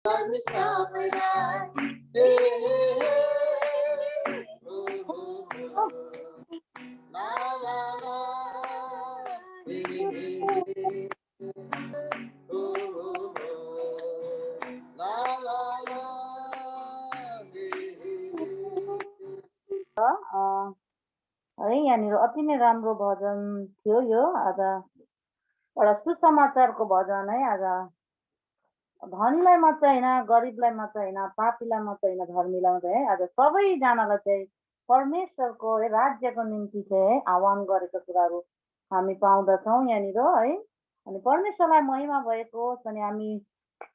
है यहाँनिर अति नै राम्रो भजन थियो यो आज एउटा सुसमाचारको भजन है। आज धनीलाई मात्रै होइन, गरिबलाई मात्रै होइन, पापीलाई मात्रै होइन, धर्मीलाई मात्रै है, आज सबैजनालाई चाहिँ परमेश्वरको राज्यको निम्ति चाहिँ आह्वान गरेको कुराहरू हामी पाउँदछौँ यहाँनिर है। अनि परमेश्वरलाई महिमा भएको होस्। अनि हामी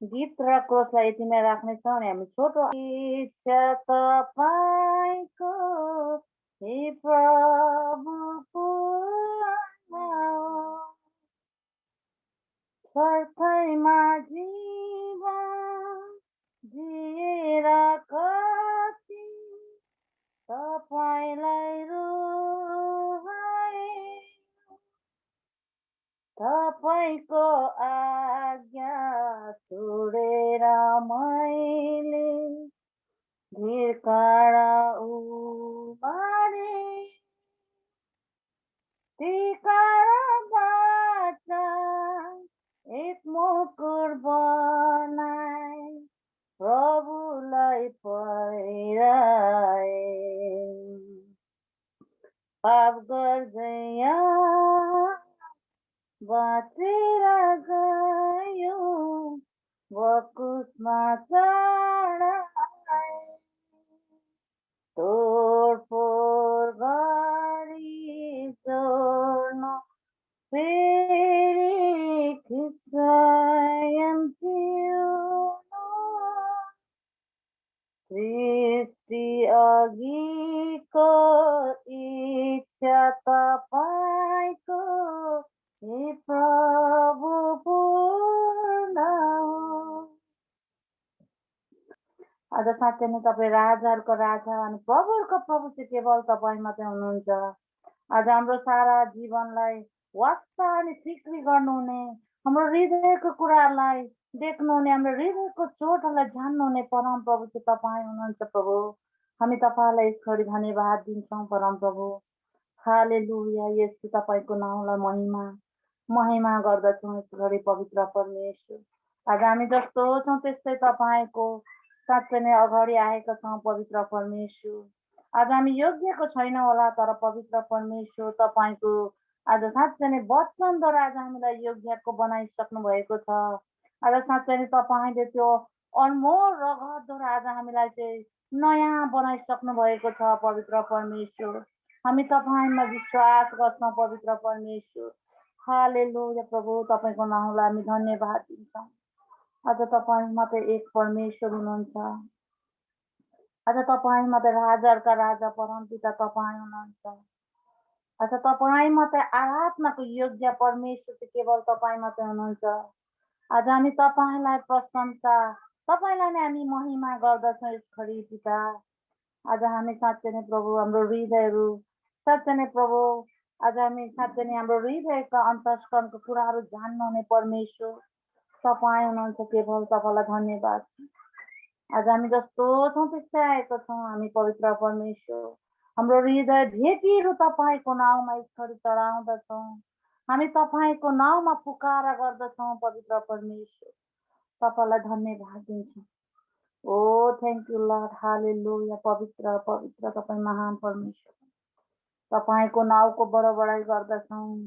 गीत र क्रोसलाई यतिमै राख्नेछौँ। अनि हामी छोटो इच्छा तपाईँको हे प्रभु स्वार्थैमा जीवन जिएर कति तपाईँलाई रुवाए, तपाईँको आज्ञा छोडेर मैले धिक्कारा उमारे, धिक्काराबाट एक मुकुट बनाए प्रभुलाई पहिराए, पाप गर्दै बाँचेर गयो बकुसमा चढाए, तोडफोड गरी जोड्न फेरि स्वयं जिउनु, सृष्टि अघिको इच्छा तपाईँको हे प्रभु पूर्ण हो। आज साँच्चै नै तपाईँ राजाहरूको राजा अनि प्रभुहरूको प्रभु चाहिँ केवल तपाईँ मात्रै हुनुहुन्छ। आज हाम्रो सारा जीवनलाई वास्ता अनि फिक्री गर्नुहुने, हाम्रो हृदयको कुराहरूलाई देख्नुहुने, हाम्रो हृदयको चोटहरूलाई जान्नुहुने परम प्रभु चाहिँ तपाईँ हुनुहुन्छ प्रभु। हामी तपाईँलाई यस घडी धन्यवाद दिन्छौँ परम प्रभु। हालेलुया, येशू तपाईँको नाउँलाई महिमा गर्दछौँ यस घडी पवित्र परमेश्वर। आज हामी जस्तो छौँ त्यस्तै तपाईँको साँच्चै नै अगाडि आएका छौँ पवित्र परमेश्वर। आज हामी योग्यको छैनौँ होला, तर पवित्र परमेश्वर तपाईँको आज साँच्चै नै वचनद्वारा आज हामीलाई योग्यको बनाइसक्नु भएको छ। आज साँच्चै नै तपाईँले त्यो अनमोल रगतद्वारा आज हामीलाई चाहिँ नयाँ बनाइसक्नु भएको छ पवित्र परमेश्वर। हामी तपाईँमा विश्वास गर्छौँ पवित्र परमेश्वर। हालेलुया प्रभु, तपाईँको नाउँलाई हामी धन्यवाद दिन्छौँ। आज तपाईँ मात्रै एक परमेश्वर हुनुहुन्छ। आज तपाईँ मात्रै राजाहरूका राजा परमपिता तपाईँ हुनुहुन्छ। आज तपाईँ मात्रै आराधनाको योग्य परमेश्वर चाहिँ केवल तपाईँ मात्रै हुनुहुन्छ। आज हामी तपाईँलाई प्रशंसा, तपाईँलाई नै हामी महिमा गर्दछौँ यस घडी पिता। आज हामी साँच्चै नै प्रभु हाम्रो हृदयहरू साँच्चै नै प्रभु, आज हामी साँच्चै नै हाम्रो हृदयका अन्तस्करणको कुराहरू जान्नुहुने परमेश्वर तपाईँ हुनुहुन्छ। केवल तपाईँलाई धन्यवाद। आज हामी जस्तो छौँ त्यस्तै आएको छौँ हामी पवित्र परमेश्वर। हाम्रो हृदय भेटीहरू तपाईँको नाउँमा यस घडी चढाउँदछौँ। हामी तपाईँको नाउँमा पुकारा गर्दछौँ पवित्र परमेश्वर। तपाईँलाई धन्यवाद दिन्छौँ। ओ थ्याङ्क यू लर्ड, हालेलुया। पवित्र पवित्र तपाईँ महान परमेश्वर, तपाईँको नाउँको बडाइ गर्दछौँ।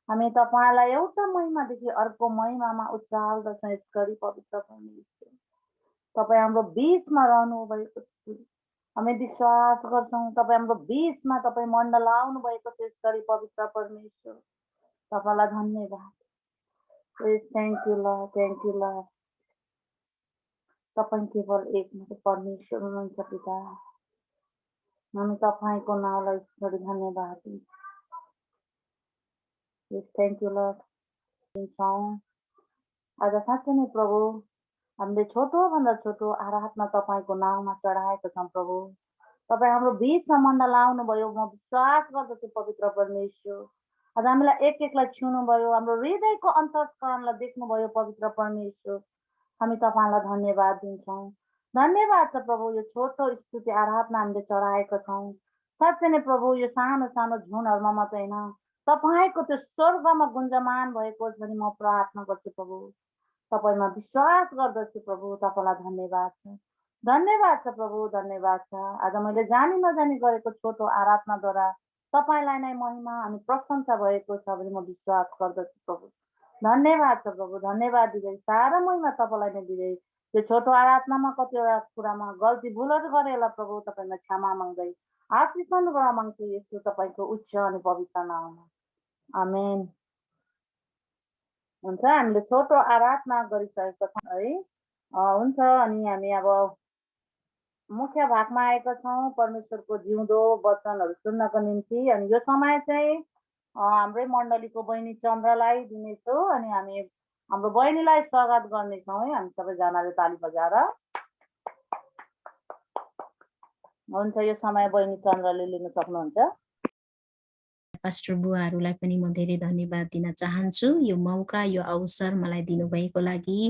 हामी तपाईँलाई एउटा महिमादेखि अर्को महिमामा उचाल्दछौँ यस घडी पवित्र परमेश्वर। तपाईँ हाम्रो बिचमा रहनु भएको छ। हामी विश्वास गर्छौँ तपाईँ हाम्रो बिचमा तपाईँ मण्डलाउनु भएको छ यस घडी पवित्र परमेश्वर। तपाईँलाई धन्यवाद। Thank you lord, thank you lord. तपाईँ केवल एक मात्र परमेश्वर हुनुहुन्छ पिता। हामी तपाईँको नाउँलाई यस घडी धन्यवाद दिन्छौँ। थ्याङ्क यू लर्ड दिन्छौँ। आज साँच्चै नै प्रभु हामीले छोटोभन्दा छोटो आराधना तपाईँको नाउँमा चढाएका छौँ प्रभु। तपाईँ हाम्रो बिचमा मण्डलाउनु भयो। म विश्वास गर्दछु पवित्र परमेश्वर। आज हामीलाई एक एकलाई छुनुभयो, हाम्रो हृदयको अन्तस्करणलाई देख्नुभयो पवित्र परमेश्वर। हामी तपाईँलाई धन्यवाद दिन्छौँ। धन्यवाद छ प्रभु, यो छोटो स्तुति आराधना हामीले चढाएको छौँ। साँच्चै नै प्रभु, यो सानो सानो झुनहरूमा मात्रै होइन, तपाईँको त्यो स्वर्गमा गुन्जमान भएको होस् भनी म प्रार्थना गर्छु प्रभु। तपाईँमा विश्वास गर्दछु प्रभु, तपाईँलाई धन्यवाद छ। धन्यवाद छ प्रभु, धन्यवाद छ। आज मैले जानी नजानी गरेको छोटो आराधनाद्वारा तपाईँलाई नै महिमा अनि प्रशंसा भएको छ भने म विश्वास गर्दछु प्रभु। धन्यवाद छ प्रभु, धन्यवाद दिँदै सारा महिमा तपाईँलाई नै दिँदै त्यो छोटो आराधनामा कतिवटा कुरामा गल्ती भुलहरू गरेला प्रभु, तपाईँमा क्षमा माग्दै आशिष अनुग्रह माग्छु यसो तपाईँको उच्च अनि पवित्र नाममा। आमेन। हुन्छ, हामीले छोटो आराधना गरिसकेका छौँ है। हुन्छ, अनि हामी अब मुख्य भागमा आएका छौँ परमेश्वरको जिउँदो वचनहरू सुन्नको निम्ति। अनि यो समय चाहिँ हाम्रै मण्डलीको बहिनी चन्द्रलाई दिनेछु अनि हामी हाम्रो बहिनीलाई स्वागत गर्नेछौँ है, हामी सबैजनाले ताली बजाएर। हुन्छ, यो समय बहिनी चन्द्रले लिन सक्नुहुन्छ। पास्टर बुवाहरूलाई पनि म धेरै धन्यवाद दिन चाहन्छु, यो मौका यो अवसर मलाई दिनुभएको लागि,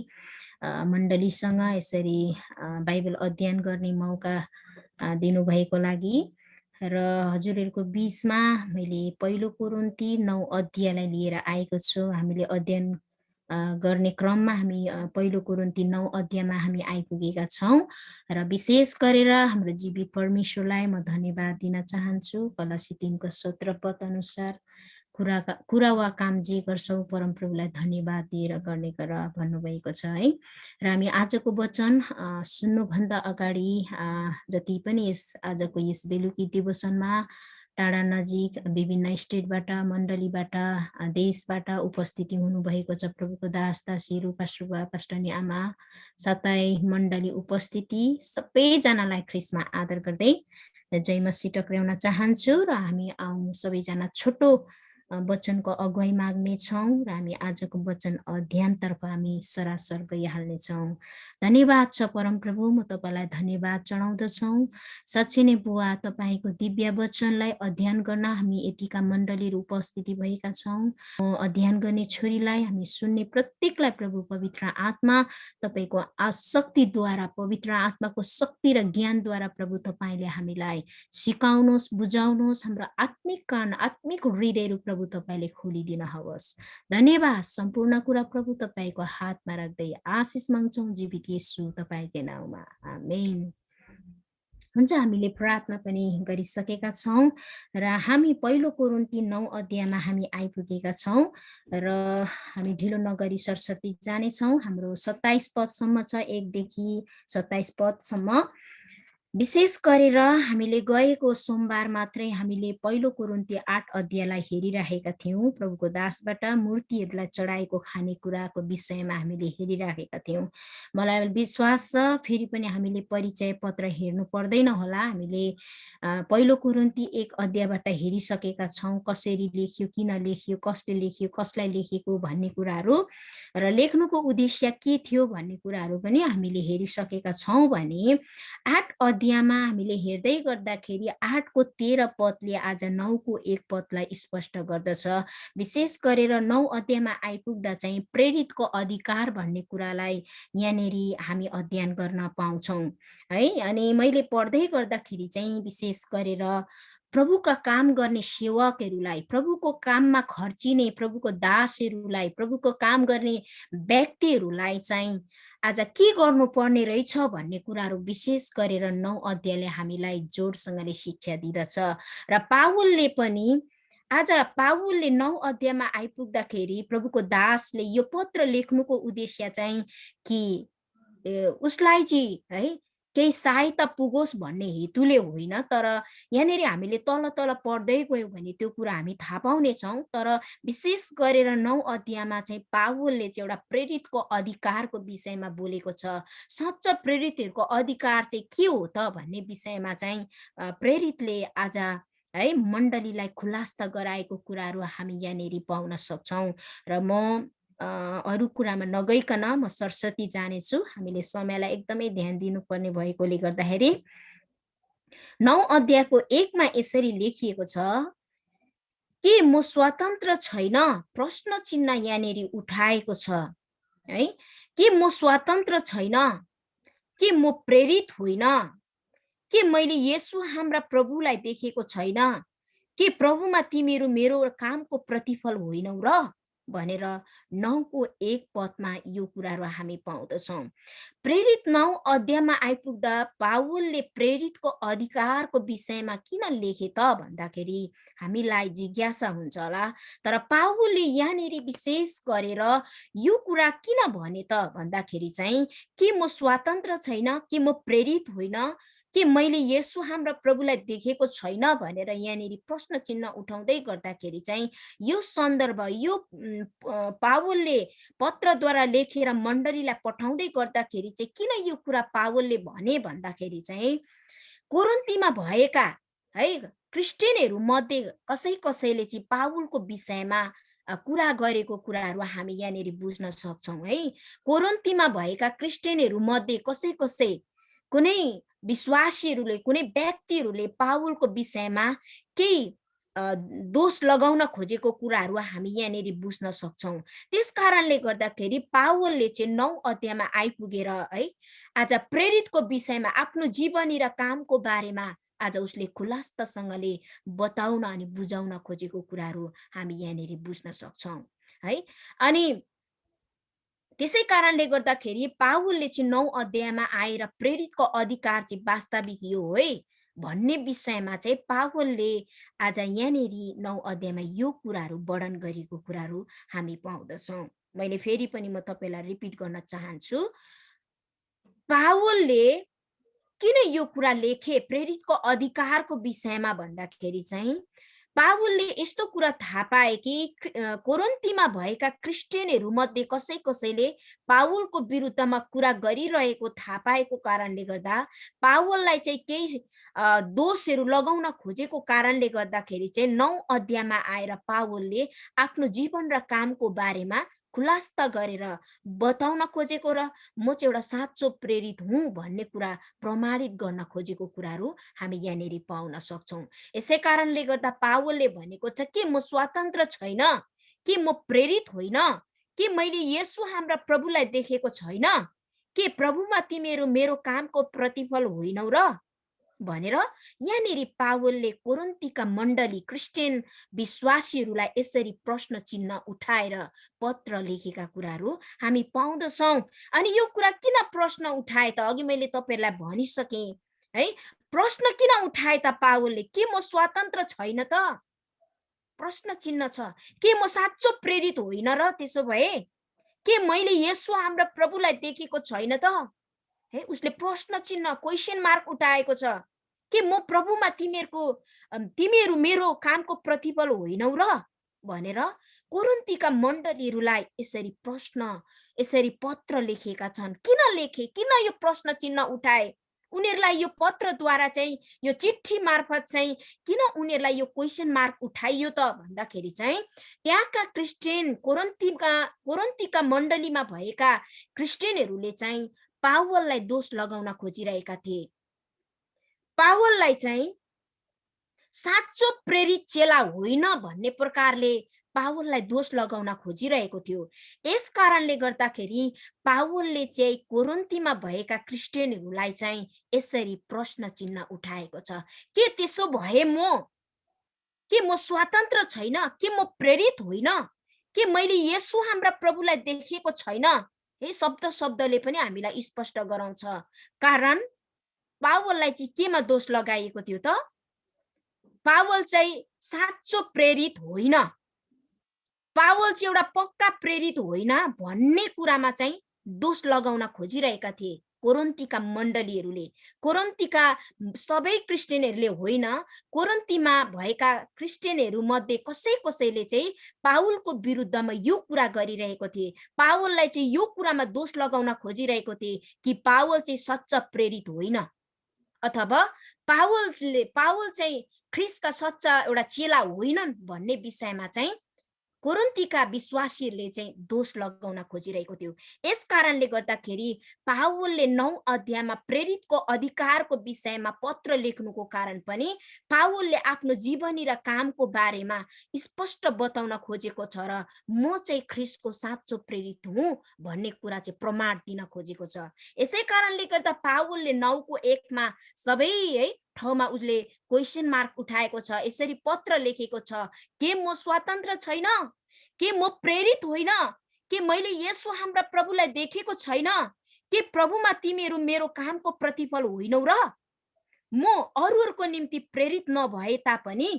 मण्डलीसँग यसरी बाइबल अध्ययन गर्ने मौका दिनुभएको लागि। र हजुरहरूको बिचमा मैले पहिलो कोरिन्थी 9 अध्यायलाई लिएर आएको छु। हामीले अध्ययन गर्ने क्रममा हामी पहिलो कोरिन्थी 9 अध्यायमा हामी आइपुगेका छौँ र विशेष गरेर हाम्रो जीवित परमेश्वरलाई म धन्यवाद दिन चाहन्छु। कलसी 3को 17 पद अनुसार कुरा वा काम जे गर्छौ परमप्रभुलाई धन्यवाद दिएर गर्ने गर भन्नुभएको छ है। र हामी आजको वचन सुन्नुभन्दा अगाडि जति पनि आजको यस बेलुकी डिभोसनमा टाढा नजिक विभिन्न स्टेटबाट मण्डलीबाट देशबाट उपस्थिति हुनुभएको छ प्रभुको दास दासीहरू, पास्टर बुवा, पास्टरनी आमा, साथै मण्डली उपस्थिति सबैजनालाई ख्रिस्टमा आदर गर्दै जय मसीह टक्र्याउन चाहन्छु। र हामी सबैजना छोटो वचनको अगुवाई माग्नेछौँ र हामी आजको वचन अध्ययनतर्फ हामी सरासर गइहाल्नेछौँ। धन्यवाद छ परमप्रभु, म तपाईँलाई धन्यवाद चढाउँदछौँ। साँच्चै नै बुवा, तपाईँको दिव्य वचनलाई अध्ययन गर्न हामी यतिका मण्डलीहरू उपस्थिति भएका छौँ। अध्ययन गर्ने छोरीलाई, हामी सुन्ने प्रत्येकलाई प्रभु पवित्र आत्मा तपाईँको शक्तिद्वारा, पवित्र आत्माको शक्ति र ज्ञानद्वारा प्रभु तपाईँले हामीलाई सिकाउनुहोस्, बुझाउनुहोस्। हाम्रो आत्मिक कान, आत्मिक हृदयहरू प्रभु तपाईँले खोलिदिनु होस्। धन्यवाद। सम्पूर्ण कुरा प्रभु तपाईँको हातमा राख्दै आशिष माग्छौँ जीवित येशू तपाईँकै नाउँमा, आमेन। हुन्छ, हामीले प्रार्थना पनि गरिसकेका छौँ र हामी पहिलो कोरिन्थी 9 अध्यायमा हामी आइपुगेका छौँ र हामी ढिलो नगरी सरसर्ती जानेछौँ। हाम्रो 27 पदसम्म छ, 1 देखि 27 पदसम्म। विशेष गरेर हामीले गएको सोमबार मात्रै हामीले पहिलो कोरिन्थी 8 अध्यायलाई हेरिरहेका थियौँ। प्रभुको दासबाट मूर्तिहरूलाई चढाएको खानेकुराको विषयमा हामीले हेरिरहेका थियौँ। मलाई विश्वास छ फेरि पनि हामीले परिचय पत्र हेर्नु पर्दैन होला। हामीले पहिलो कोरिन्थी 1 अध्यायबाट हेरिसकेका छौँ, कसरी लेखियो, किन लेखियो, कसले लेखियो, कसलाई लेखेको भन्ने कुराहरू र लेख्नुको उद्देश्य के थियो भन्ने कुराहरू पनि हामीले हेरिसकेका छौँ। भने 8 अध्यायमा हामीले हेर्दै गर्दाखेरि 8 को 13 पदले आज 9 को 1 पदलाई स्पष्ट गर्दछ। विशेष गरेर 9 अध्यायमा आइपुग्दा चाहिँ प्रेरितको अधिकार भन्ने कुरालाई यहाँनेरि हामी अध्ययन गर्न पाउँछौँ है। अनि मैले पढ्दै गर्दाखेरि चाहिँ विशेष गरेर प्रभुका काम गर्ने सेवकहरूलाई, प्रभुको काममा खर्चिने प्रभुको दासहरूलाई, प्रभुको काम गर्ने व्यक्तिहरूलाई चाहिँ आज के गर्नुपर्ने रहेछ भन्ने कुराहरू विशेष गरेर 9 अध्यायले हामीलाई जोडसँगले शिक्षा दिँदछ। र पावलले पनि आज 9 अध्यायमा आइपुग्दाखेरि प्रभुको दासले यो पत्र लेख्नुको उद्देश्य चाहिँ कि उसलाई चाहिँ है केही सहायता पुगोस् भन्ने हेतुले होइन। तर यहाँनिर हामीले तल तल पढ्दै गयौँ भने त्यो कुरा हामी थाहा पाउनेछौँ। तर विशेष गरेर 9 अध्यायमा चाहिँ पावलले चाहिँ एउटा प्रेरितको अधिकारको विषयमा बोलेको छ। सच्चा प्रेरितहरूको अधिकार चाहिँ के हो त भन्ने विषयमा चाहिँ प्रेरितले आज है मण्डलीलाई खुलासा गराएको कुराहरू हामी यहाँनिर पाउन सक्छौँ। र म अरू कुरामा नगइकन म सरस्वती जानेछु। हामीले समयलाई एकदमै ध्यान दिनुपर्ने भएकोले गर्दाखेरि 9 अध्यायको 1 मा यसरी लेखिएको छ कि म स्वतन्त्र छैन, प्रश्न चिन्ह यहाँनिर उठाएको छ। है। के म स्वतन्त्र छैन, के म प्रेरित होइन, के मैले येशू हाम्रा प्रभुलाई देखेको छैन, के प्रभुमा तिमीहरू मेरो कामको प्रतिफल होइनौ र भनेर 9को 1 पदमा यो कुराहरू हामी पाउँदछौँ। प्रेरित 9 अध्यायमा आइपुग्दा पावलले प्रेरितको अधिकारको विषयमा किन लेखे त भन्दाखेरि हामीलाई जिज्ञासा हुन्छ होला। तर पावलले यहाँनिर विशेष गरेर यो कुरा किन भने त भन्दाखेरि चाहिँ के म स्वतन्त्र छैन, के म प्रेरित होइन, के मैले येशू हाम्रा प्रभुलाई देखेको छैन भनेर यहाँनिर प्रश्न चिन्ह उठाउँदै गर्दाखेरि चाहिँ यो सन्दर्भ यो पावलले पत्रद्वारा लेखेर मण्डलीलाई पठाउँदै गर्दाखेरि चाहिँ किन यो कुरा पावलले भने भन्दाखेरि चाहिँ कोरिन्थीमा भएका है क्रिस्चियनहरू मध्ये कसै कसैले चाहिँ पावलको विषयमा कुरा गरेको कुराहरू हामी यहाँनिर बुझ्न सक्छौँ है। कोरिन्थीमा भएका क्रिस्चियनहरू मध्ये कसै कसै कुनै विश्वासीहरूले कुनै व्यक्तिहरूले पावलको विषयमा केही दोष लगाउन खोजेको कुराहरू हामी यहाँनिर बुझ्न सक्छौँ। त्यस कारणले गर्दाखेरि पावलले चाहिँ 9 अध्यायमा आइपुगेर है आज प्रेरितको विषयमा आफ्नो जीवनी र कामको बारेमा आज उसले खुलास्तसँगले बताउन अनि बुझाउन खोजेको कुराहरू हामी यहाँनिर बुझ्न सक्छौँ है। अनि त्यसै कारणले गर्दाखेरि पावलले चाहिँ 9 अध्यायमा आएर प्रेरितको अधिकार चाहिँ वास्तविक यो हो है भन्ने विषयमा चाहिँ पावलले आज यहाँनिर 9 अध्यायमा यो कुराहरू वर्णन गरेको कुराहरू हामी पाउँदछौँ। मैले फेरि पनि म तपाईलाई रिपिट गर्न चाहन्छु, पावलले किन यो कुरा लेखे प्रेरितको अधिकारको विषयमा भन्दाखेरि चाहिँ पावलले यस्तो कुरा थाहा पाए कि कोरिन्थीमा भएका क्रिस्चियनहरू मध्ये कसै कसैले पावलको विरुद्धमा कुरा गरिरहेको थाहा पाएको कारणले गर्दा पावललाई चाहिँ केही दोषहरू लगाउन खोजेको कारणले गर्दाखेरि चाहिँ 9 अध्यायमा आएर पावलले आफ्नो जीवन र कामको बारेमा खुलास्त गरेर बताउन खोजेको र म चाहिँ एउटा साँचो प्रेरित हुँ भन्ने कुरा प्रमाणित गर्न खोजेको कुराहरू हामी यहाँनिर पाउन सक्छौँ। यसै कारणले गर्दा पावलले भनेको छ कि म स्वतन्त्र छैन, कि म प्रेरित होइन, कि मैले येशू हाम्रा प्रभुलाई देखेको छैन, के प्रभुमा तिमीहरू मेरो कामको प्रतिफल होइनौ र भनेर यहाँनिर पावलले कोरिन्थीका मण्डली क्रिस्चियन विश्वासीहरूलाई यसरी प्रश्न चिन्ह उठाएर पत्र लेखेका कुराहरू हामी पाउँदछौँ। अनि यो कुरा किन प्रश्न उठाए त अघि मैले तपाईहरुलाई भनिसके है। प्रश्न किन उठाए त पावलले, के म स्वतन्त्र छैन त प्रश्न चिन्ह छ, के म साँचो प्रेरित होइन र त्यसो भए, के मैले येशू हाम्रा प्रभुलाई देखेको छैन त है। उसले प्रश्न चिन्ह क्वेशन मार्क उठाएको छ कि म प्रभुमा तिमीहरू मेरो कामको प्रतिफल होइनौ र भनेर कोरिन्थीका मण्डलीहरूलाई यसरी प्रश्न यसरी पत्र लेखेका छन्। किन लेखे, किन यो प्रश्न चिन्ह उठाए, उनीहरूलाई यो पत्रद्वारा चाहिँ यो चिठी मार्फत चाहिँ किन उनीहरूलाई यो क्वेशन मार्क उठाइयो त भन्दाखेरि चाहिँ त्यहाँका क्रिस्चियन कोरिन्थीका मण्डलीमा भएका क्रिस्चियनहरूले चाहिँ पावललाई दोष लगाउन खोजिरहेका थिए। पावललाई चाहिँ साँचो प्रेरित चेला होइन भन्ने प्रकारले पावललाई दोष लगाउन खोजिरहेको थियो। यस कारणले गर्दाखेरि पावलले चाहिँ कोरिन्थीमा भएका क्रिस्चियनहरूलाई चाहिँ यसरी प्रश्न चिन्ह उठाएको छ, के त्यसो भए के म स्वतन्त्र छैन, के म प्रेरित होइन, के मैले येशू हाम्रा प्रभुलाई देखेको छैन। है शब्दले पनि हामीलाई स्पष्ट गराउँछ। कारण पावललाई चाहिँ केमा दोष लगाइएको थियो त, पावल चाहिँ साँचो प्रेरित होइन, पावल चाहिँ एउटा पक्का प्रेरित होइन भन्ने कुरामा चाहिँ दोष लगाउन खोजिरहेका थिए कोरिन्थीका मण्डलीहरूले। कोरिन्थीका सबै क्रिस्चियनहरूले होइन, कोरिन्थीमा भएका क्रिस्चियनहरू मध्ये कसै कसैले चाहिँ पावलको विरुद्धमा यो कुरा गरिरहेको थिए। पावललाई चाहिँ यो कुरामा दोष लगाउन खोजिरहेको थिए कि पावल चाहिँ सच्चा प्रेरित होइन, अथवा पावल चाहिँ ख्रिस्टका सच्चा एउटा चेला होइनन् भन्ने विषयमा चाहिँ कोरिन्थीका विश्वासीहरूले चाहिँ दोष लगाउन खोजिरहेको थियो। यस कारणले गर्दाखेरि पावलले 9 अध्यायमा प्रेरितको अधिकारको विषयमा पत्र लेख्नुको कारण पनि पावलले आफ्नो जीवनी र कामको बारेमा स्पष्ट बताउन खोजेको छ र म चाहिँ ख्रीष्टको साँचो प्रेरित हुँ भन्ने कुरा चाहिँ प्रमाण दिन खोजेको छ। यसै कारणले गर्दा पावलले 9को 1मा सबै है ठाउँमा उसले क्वेशन मार्क उठाएको छ, यसरी पत्र लेखेको छ, के म स्वतन्त्र छैन, के म प्रेरित होइन, के मैले येशू हाम्रा प्रभुलाई देखेको छैन, के प्रभुमा तिमीहरू मेरो कामको प्रतिफल होइनौ र? म अरूहरूको निम्ति प्रेरित नभए तापनि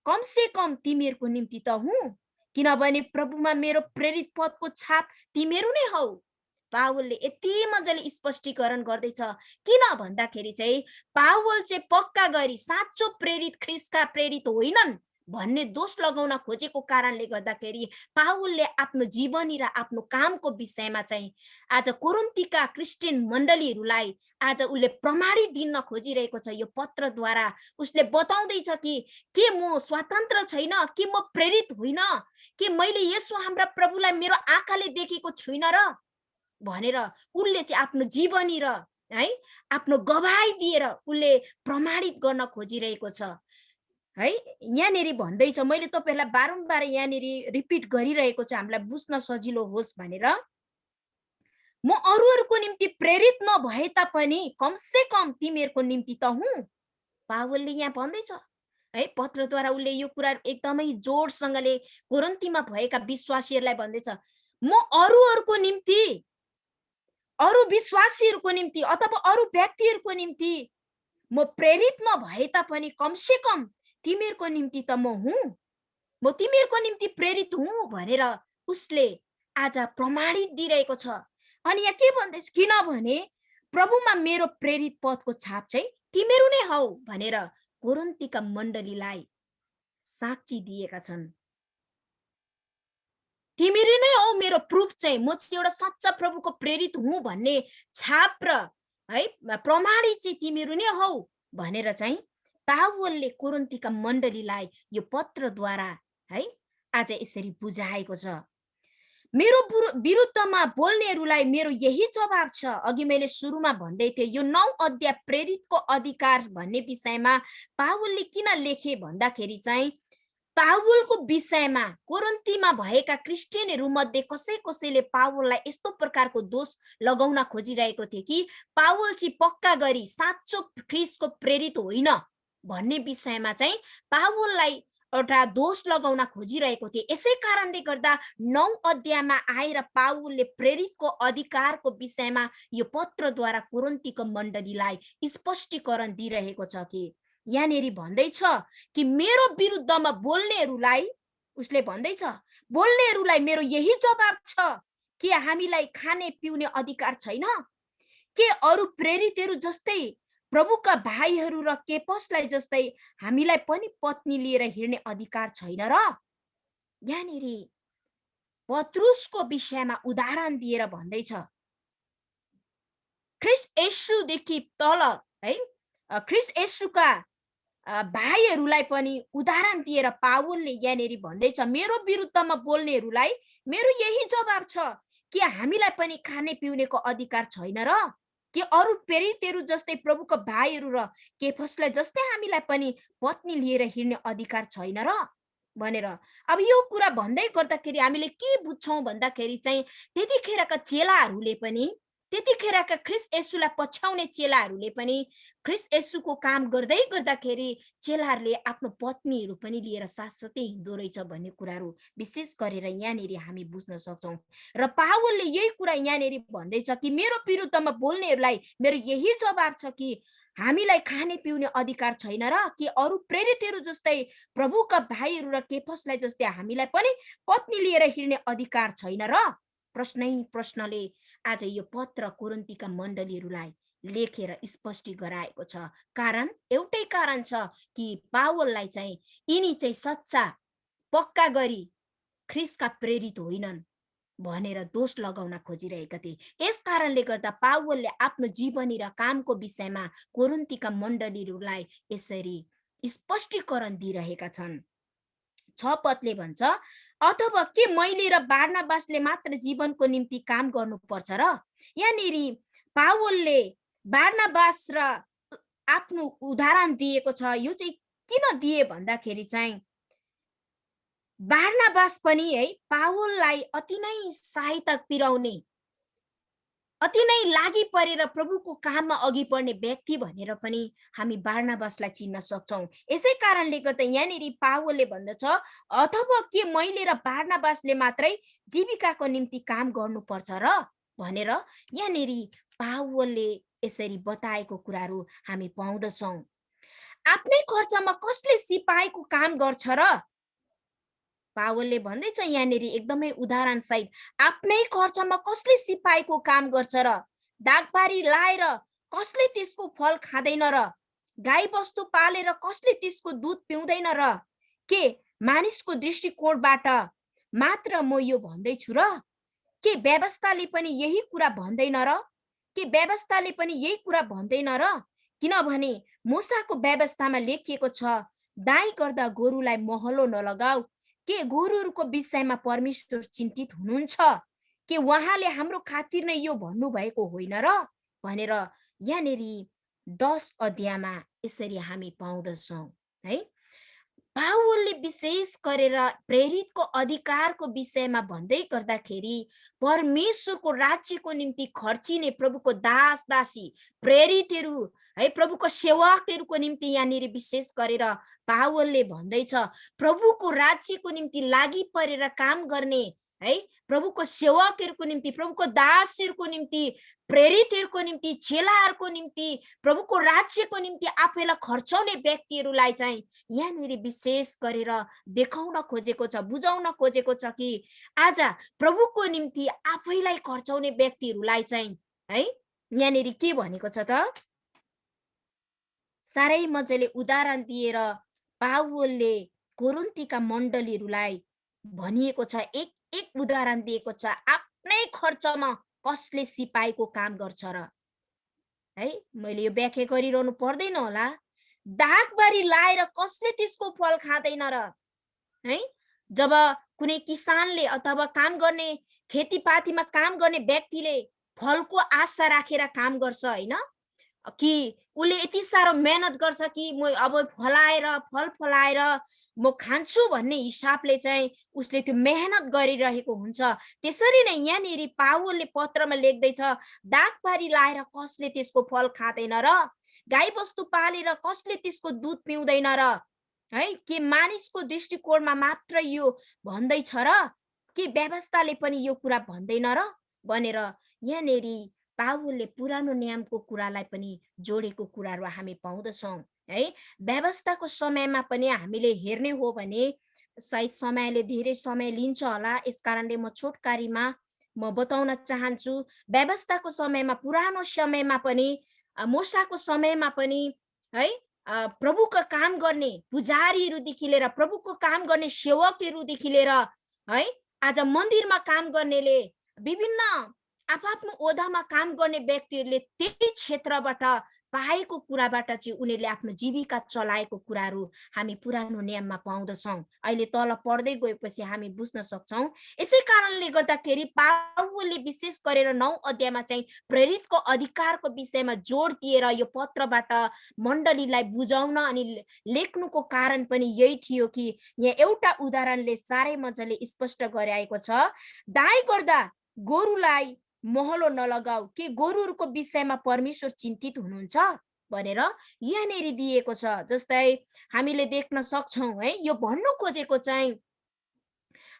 कमसे कम तिमीहरूको निम्ति त हुँ, किनभने प्रभुमा मेरो प्रेरित पदको छाप तिमीहरू नै हौ। पावलले यति मजाले स्पष्टीकरण गर्दैछ, किन भन्दाखेरि चाहिँ पावल चाहिँ पक्का गरी साँचो प्रेरित ख्रीष्टका प्रेरित होइनन् भन्ने दोष लगाउन खोजेको कारणले गर्दाखेरि पावलले आफ्नो जीवनी र आफ्नो कामको विषयमा चाहिँ आज कोरिन्थीका क्रिस्चियन मण्डलीहरूलाई आज उसले प्रमाणित दिन खोजिरहेको छ। यो पत्रद्वारा उसले बताउँदैछ कि के म स्वतन्त्र छैन, के म प्रेरित होइन, के मैले येशू हाम्रा प्रभुलाई मेरो आँखाले देखेको छुइनँ र भनेर उसले चाहिँ आफ्नो जीवनी र है आफ्नो गवाही दिएर उसले प्रमाणित गर्न खोजिरहेको छ है। यहाँनेरि भन्दैछ, मैले तपाईहरुलाई बारम्बार यहाँनेरि रिपिट गरिरहेको छु हामीलाई बुझ्न सजिलो होस् भनेर, म अरूहरूको निम्ति प्रेरित नभए तापनि कमसे कम तिमीहरूको निम्ति त हुँ। पावलले यहाँ भन्दैछ है, पत्रद्वारा उसले यो कुरा एकदमै जोडसँगले कोरिन्थीमा भएका विश्वासीहरूलाई भन्दैछ, म अरूहरूको निम्ति, अरू विश्वासीहरूको निम्ति अथवा अरू व्यक्तिहरूको निम्ति म प्रेरित नभए तापनि कमसे कम तिमीहरूको निम्ति त म हुँ, म तिमीहरूको निम्ति प्रेरित हुँ भनेर उसले आज प्रमाणित दिइरहेको छ। अनि यहाँ के भन्दैछ, किनभने प्रभुमा मेरो प्रेरित पदको छाप चाहिँ तिमीहरू नै हौ भनेर कोरिन्थीका मण्डलीलाई साक्षी दिएका छन्। तिमीहरू नै हौ मेरो प्रुफ चाहिँ, म चाहिँ एउटा सच्चा प्रभुको प्रेरित हुँ भन्ने छाप र है प्रमाणित चाहिँ तिमीहरू नै हौ भनेर चाहिँ पावलले कोरिन्थीका मण्डलीलाई यो पत्रद्वारा है आज यसरी बुझाएको छ। मेरो विरुद्धमा बोल्नेहरूलाई मेरो यही जवाब छ। अघि मैले सुरुमा भन्दै थिएँ, यो 9 अध्याय प्रेरितको अधिकार भन्ने विषयमा पावलले किन लेखे भन्दाखेरि चाहिँ पावलको विषयमा कोरिन्थीमा भएका क्रिस्चियनहरू मध्ये कसैले पावललाई यस्तो प्रकारको दोष लगाउन खोजिरहेको थियो कि पावल चाहिँ पक्का गरी साँचो ख्रीष्टको प्रेरित होइन भन्ने विषयमा चाहिँ पावललाई एउटा दोष लगाउन खोजिरहेको थिए। यसै कारणले गर्दा 9 अध्यायमा आएर पावलले प्रेरितको अधिकारको विषयमा यो पत्रद्वारा कोरिन्थीको मण्डलीलाई स्पष्टीकरण दिइरहेको छ कि यहाँनेरि भन्दैछ कि मेरो विरुद्धमा बोल्नेहरूलाई, उसले भन्दैछ बोल्नेहरूलाई मेरो यही जवाब छ कि हामीलाई खाने पिउने अधिकार छैन, के अरू प्रेरितहरू जस्तै प्रभुका भाइहरू र केपसलाई जस्तै हामीलाई पनि पत्नी लिएर हिँड्ने अधिकार छैन र? यहाँनेरि पत्रुसको विषयमा उदाहरण दिएर भन्दैछ, ख्रीष्ट येशूदेखि तल है ख्रीष्ट येशूका भाइहरूलाई पनि उदाहरण दिएर पावलले यहाँनेरि भन्दैछ, मेरो विरुद्धमा बोल्नेहरूलाई मेरो यही जवाब छ कि हामीलाई पनि खाने पिउनेको अधिकार छैन र? कि अरू प्रेरितहरू जस्तै प्रभुको भाइहरू र केफसलाई जस्तै हामीलाई पनि पत्नी लिएर हिँड्ने अधिकार छैन र भनेर। अब यो कुरा भन्दै गर्दाखेरि हामीले के बुझ्छौँ भन्दाखेरि चाहिँ त्यतिखेरका चेलाहरूले पनि, त्यतिखेरका ख्रीष्ट येशूलाई पछ्याउने चेलाहरूले पनि ख्रीष्ट येशूको काम गर्दै गर्दाखेरि चेलाहरूले आफ्नो पत्नीहरू पनि लिएर साथसाथै हिँड्दो रहेछ भन्ने कुराहरू विशेष गरेर यहाँनेरि हामी बुझ्न सक्छौँ। र पावलले यही कुरा यहाँनेरि भन्दैछ कि मेरो विरुद्धमा बोल्नेहरूलाई मेरो यही जवाब छ कि हामीलाई खाने पिउने अधिकार छैन र? कि अरू प्रेरितहरू जस्तै प्रभुका भाइहरू र केफसलाई जस्तै हामीलाई पनि पत्नी लिएर हिँड्ने अधिकार छैन र? प्रश्नले आज यो पत्र कोरिन्थीका मण्डलीहरूलाई लेखेर स्पष्ट गराएको छ। कारण एउटै कारण छ कि पावललाई चाहिँ यिनी चाहिँ सच्चा पक्का गरी ख्रीष्टका प्रेरित होइनन् भनेर दोष लगाउन खोजिरहेका थिए। यस कारणले गर्दा पावलले आफ्नो जीवनी र कामको विषयमा कोरिन्थीका मण्डलीहरूलाई यसरी स्पष्टीकरण दिइरहेका छन्। 6 पदले भन्छ, अथवा के मैले र बारनाबासले मात्र जीवनको निम्ति काम गर्नुपर्छ र? यहाँनिर पावलले बारनाबास र आफ्नो उदाहरण दिएको छ। यो चाहिँ किन दिए भन्दाखेरि चाहिँ बारनाबास पनि है पावललाई अति नै सहायता पुर्याउने, अति नै लागि परेर प्रभुको काममा अघि बढ्ने व्यक्ति भनेर पनि हामी बारनाबासलाई चिन्न सक्छौँ। यसै कारणले गर्दा यहाँनिर पावलले भन्दछ, अथवा के मैले र बारनाबासले मात्रै जीविकाको निम्ति काम गर्नुपर्छ र भनेर यहाँनिर पावलले यसरी बताएको कुराहरू हामी पाउँदछौँ। आफ्नै खर्चमा कसले सिपाहीको काम गर्छ र? पावलले भन्दैछ यहाँनिर एकदमै उदाहरण सहित, आफ्नै खर्चमा कसले सिपाहीको काम गर्छ र? दागबारी लाएर कसले त्यसको फल खाँदैन र? गाई बस्तु पालेर कसले त्यसको दूध पिउँदैन र? के मानिसको दृष्टिकोणबाट मात्र म यो भन्दैछु र? के व्यवस्थाले पनि यही कुरा भन्दैन र? के व्यवस्थाले पनि यही कुरा भन्दैन र? किनभने मूसाको व्यवस्थामा लेखिएको छ, दाइ गर्दा गोरुलाई महलो नलगाऊ। के गोरुहरूको विषयमा परमेश्वर चिन्तित हुनुहुन्छ? के उहाँले हाम्रो खातिर नै यो भन्नुभएको होइन र भनेर यहाँनिर 10 अध्यायमा यसरी हामी पाउँदछौँ है। पावलले विशेष गरेर प्रेरितको अधिकारको विषयमा भन्दै गर्दाखेरि परमेश्वरको राज्यको निम्ति खर्चिने प्रभुको दास दासी प्रेरितहरू है, प्रभुको सेवकहरूको निम्ति यहाँनिर विशेष गरेर पावलले भन्दैछ, प्रभुको राज्यको निम्ति लागि परेर काम गर्ने है, प्रभुको सेवकहरूको निम्ति, प्रभुको दासहरूको निम्ति, प्रेरितहरूको निम्ति, चेलाहरूको निम्ति, प्रभुको राज्यको निम्ति आफैलाई खर्चाउने व्यक्तिहरूलाई चाहिँ यहाँनिर विशेष गरेर देखाउन खोजेको छ, बुझाउन खोजेको छ कि आज प्रभुको निम्ति आफैलाई खर्चाउने व्यक्तिहरूलाई चाहिँ है यहाँनिर के भनेको छ त? साह्रै मजाले उदाहरण दिएर पावलले कोरिन्थीका मण्डलीहरूलाई भनिएको छ, एक उदाहरण दिएको छ, आफ्नै खर्चमा कसले सिपाहीको काम गर्छ र है। मैले यो व्याख्या गरिरहनु पर्दैन होला। दागबारी लाएर कसले त्यसको फल खाँदैन र है? जब कुनै किसानले अथवा काम गर्ने, खेतीपातीमा काम गर्ने व्यक्तिले फलको आशा राखेर काम गर्छ होइन, कि उसले यति साह्रो मेहनत गर्छ कि म अब फल फलाएर म खान्छु भन्ने हिसाबले चाहिँ उसले त्यो मेहनत गरिरहेको हुन्छ। त्यसरी नै यहाँनिर पावलले पत्रमा लेख्दैछ, दागबारी लाएर कसले त्यसको फल खाँदैन र? गाई बस्तु पालेर कसले त्यसको दूध पिउँदैन र है? के मानिसको दृष्टिकोणमा मात्र यो भन्दैछ र? के व्यवस्थाले पनि यो कुरा भन्दैन र भनेर यहाँनिर पावलले पुरानो नियमको कुरालाई पनि जोडेको कुराहरू हामी पाउँदछौँ है। व्यवस्थाको समयमा पनि हामीले हेर्ने हो भने सायद समयले धेरै समय लिन्छ होला, यसकारणले म छोटकारीमा म बताउन चाहन्छु। व्यवस्थाको समयमा, पुरानो समयमा पनि, मूसाको समयमा पनि है, प्रभुको काम गर्ने पुजारीहरूदेखि लिएर प्रभुको काम गर्ने सेवकहरूदेखि लिएर है, आज मन्दिरमा काम गर्नेले, विभिन्न आफ्नो ओदामा काम गर्ने व्यक्तिहरूले त्यही क्षेत्रबाट पाएको कुराबाट चाहिँ उनीहरूले आफ्नो जीविका चलाएको कुराहरू हामी पुरानो नियममा पाउँदछौँ। अहिले तल पढ्दै गएपछि हामी बुझ्न सक्छौँ। यसै कारणले गर्दाखेरि पावलले विशेष गरेर 9 अध्यायमा चाहिँ प्रेरितको अधिकारको विषयमा जोड दिएर यो पत्रबाट मण्डलीलाई बुझाउन अनि लेख्नुको कारण पनि यही थियो कि यहाँ एउटा उदाहरणले साह्रै मजाले स्पष्ट गराएको छ, दाइ गर्दा गोरुलाई महलो नलगाऊ। के गोरुहरूको विषयमा परमेश्वर चिन्तित हुनुहुन्छ भनेर यहाँनिर दिएको छ। जस्तै हामीले देख्न सक्छौँ है, यो भन्नु खोजेको चाहिँ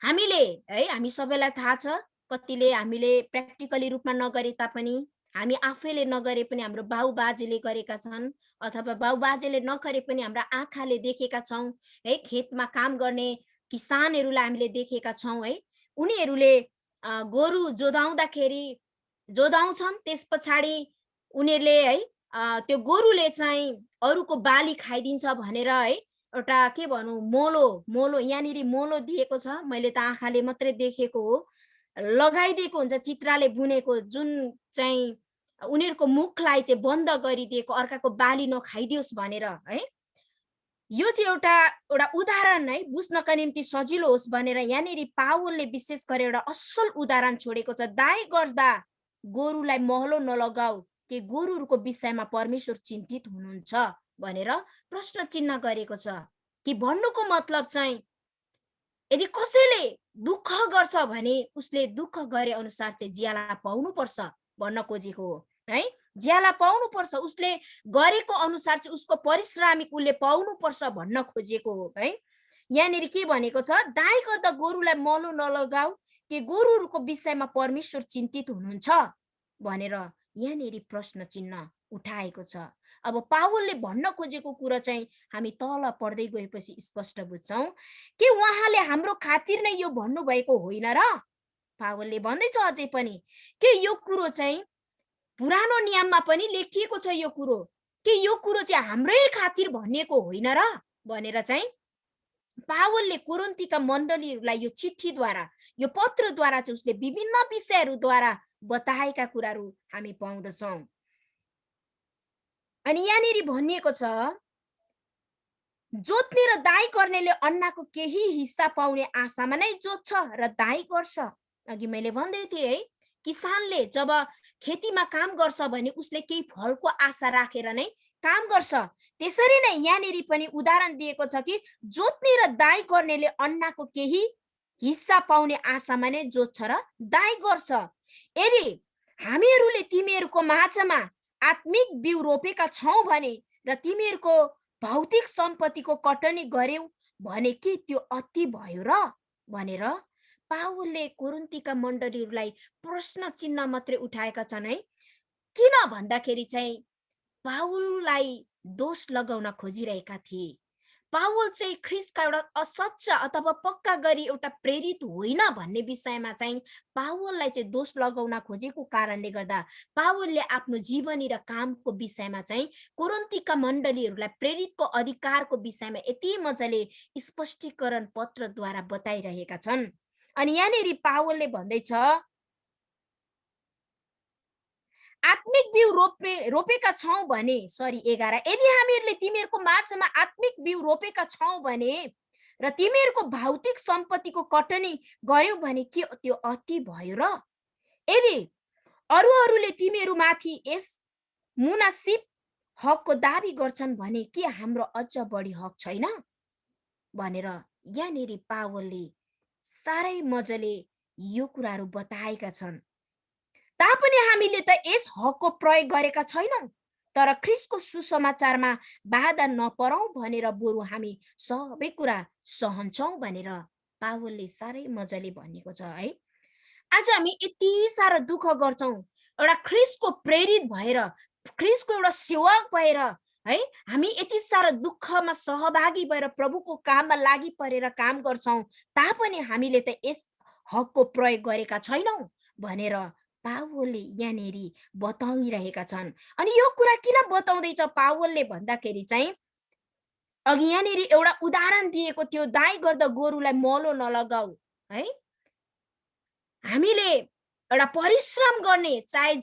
हामीले है, हामी सबैलाई थाहा छ, कतिले हामीले प्र्याक्टिकली रूपमा नगरे तापनि, हामी आफैले नगरे पनि हाम्रो बाउबाजेले गरेका छन्, अथवा बाउबाजेले नगरे पनि हाम्रा आँखाले देखेका छौँ है। खेतमा काम गर्ने किसानहरूलाई हामीले देखेका छौँ है, उनीहरूले गोरु जोधाउँछन्, त्यस पछाडि उनीहरूले है त्यो गोरुले चाहिँ अरूको बाली खाइदिन्छ भनेर है, एउटा के भनौँ मोलो यहाँनिर मोलो दिएको छ, मैले त आँखाले मात्रै देखेको हो, लगाइदिएको हुन्छ चित्रले बुनेको, जुन चाहिँ उनीहरूको मुखलाई चाहिँ बन्द गरिदिएको, अर्काको बाली नखाइदियोस् भनेर है। यो चाहिँ एउटा उदाहरण है, बुझ्नका निम्ति सजिलो होस् भनेर यहाँनिर पावलले विशेष गरेर एउटा असल उदाहरण छोडेको छ। दाइ गर्दा गोरुलाई महलो नलगाऊ, कि गोरुहरूको विषयमा परमेश्वर चिन्तित हुनुहुन्छ भनेर प्रश्न चिन्ह गरेको छ। कि भन्नुको मतलब चाहिँ यदि कसैले दुःख गर्छ भने उसले दुःख गरे अनुसार चाहिँ ज्याला पाउनुपर्छ भन्न खोजेको हो है। ज्याला पाउनुपर्छ, उसले गरेको अनुसार चाहिँ उसको पारिश्रमिक उसले पाउनुपर्छ भन्न खोजेको हो है। यहाँनिर के भनेको छ, दाइ गर्दा गोरुलाई महलो नलगाऊ, कि गोरुहरूको विषयमा परमेश्वर चिन्तित हुनुहुन्छ भनेर यहाँनिर प्रश्न चिन्ह उठाएको छ। अब पावलले भन्न खोजेको कुरा चाहिँ हामी तल पढ्दै गएपछि स्पष्ट बुझ्छौँ कि उहाँले हाम्रो खातिर नै यो भन्नुभएको होइन र। पावलले भन्दैछ अझै पनि कि यो कुरो चाहिँ पुरानो नियममा पनि लेखिएको छ, यो कुरो कि यो कुरो चाहिँ हाम्रै खातिर भनिएको होइन र भनेर चाहिँ पावलले कोरिन्थीका मण्डलीहरूलाई यो चिठीद्वारा, यो पत्रद्वारा चाहिँ उसले विभिन्न विषयहरूद्वारा बताएका कुराहरू हामी पाउँदछौँ। अनि यहाँनिर भनिएको छ, जोत्ने र दाइ गर्नेले अन्नको केही हिस्सा पाउने आशामा नै जोत्छ र दाइ गर्छ। अघि मैले भन्दै थिएँ है, किसानले जब खेतीमा काम गर्छ भने उसले केही फलको आशा राखेर नै काम गर्छ। त्यसरी नै यहाँनिर पनि उदाहरण दिएको छ कि जोत्ने र दाइ गर्नेले अन्नको केही हिस्सा पाउने आशामा नै जोत्छ र दाइ गर्छ। यदि हामीहरूले तिमीहरूको माझमा आत्मिक बिउ रोपेका छौँ भने र तिमीहरूको भौतिक सम्पत्तिको कटनी गर्यौ भने के त्यो अति भयो र भनेर पावलले कोरिन्थीका मण्डलीहरूलाई प्रश्न चिन्ह मात्रै उठाएका छन् है। किन भन्दाखेरि चाहिँ पावललाई दोष लगाउन खोजिरहेका थिए। पावल चाहिँ ख्रिस्टका एउटा असच्चा अथवा पक्का गरी एउटा प्रेरित होइन भन्ने विषयमा चाहिँ पावललाई चाहिँ दोष लगाउन खोजेको कारणले गर्दा पावलले आफ्नो जीवनी र कामको विषयमा चाहिँ कोरिन्थीका मण्डलीहरूलाई प्रेरितको अधिकारको विषयमा यति मजाले स्पष्टीकरण पत्रद्वारा बताइरहेका छन्। अनि यहाँनिर पावलले भन्दैछ, आत्मिक बिउ रोपेका छौँ भने 11, यदि हामीहरूले तिमीहरूको माझमा आत्मिक बिउ रोपेका छौँ भने र तिमीहरूको भौतिक सम्पत्तिको कटनी गर्यौ भने के त्यो अति भयो र। यदि अरूहरूले तिमीहरूमाथि यस मुनासिब हकको दाबी गर्छन् भने के हाम्रो अझ बढी हक छैन भनेर यहाँनिर पावलले साह्रै मजाले यो कुराहरू बताएका छन्। तापनि हामीले त यस हकको प्रयोग गरेका छैनौँ, तर ख्रिस्टको सुसमाचारमा बाधा नपरौँ भनेर बरु हामी सबै कुरा सहन्छौँ भनेर पावलले साह्रै मजाले भनेको छ है। आज हामी यति साह्रो दुःख गर्छौँ, एउटा ख्रिस्टको प्रेरित भएर, ख्रिस्टको एउटा सेवक भएर है, हामी यति साह्रो दुःखमा सहभागी भएर प्रभुको काममा लागि परेर काम गर्छौँ, तापनि हामीले त यस हकको प्रयोग गरेका छैनौँ भनेर पावलले यहाँनिर बताइरहेका छन्। अनि यो कुरा किन बताउँदैछ पावलले भन्दाखेरि चाहिँ अघि यहाँनिर एउटा उदाहरण दिएको थियो, दाइ गर्दा गोरुलाई महलो नलगाऊ है। हामीले एउटा परिश्रम गर्ने, चाहे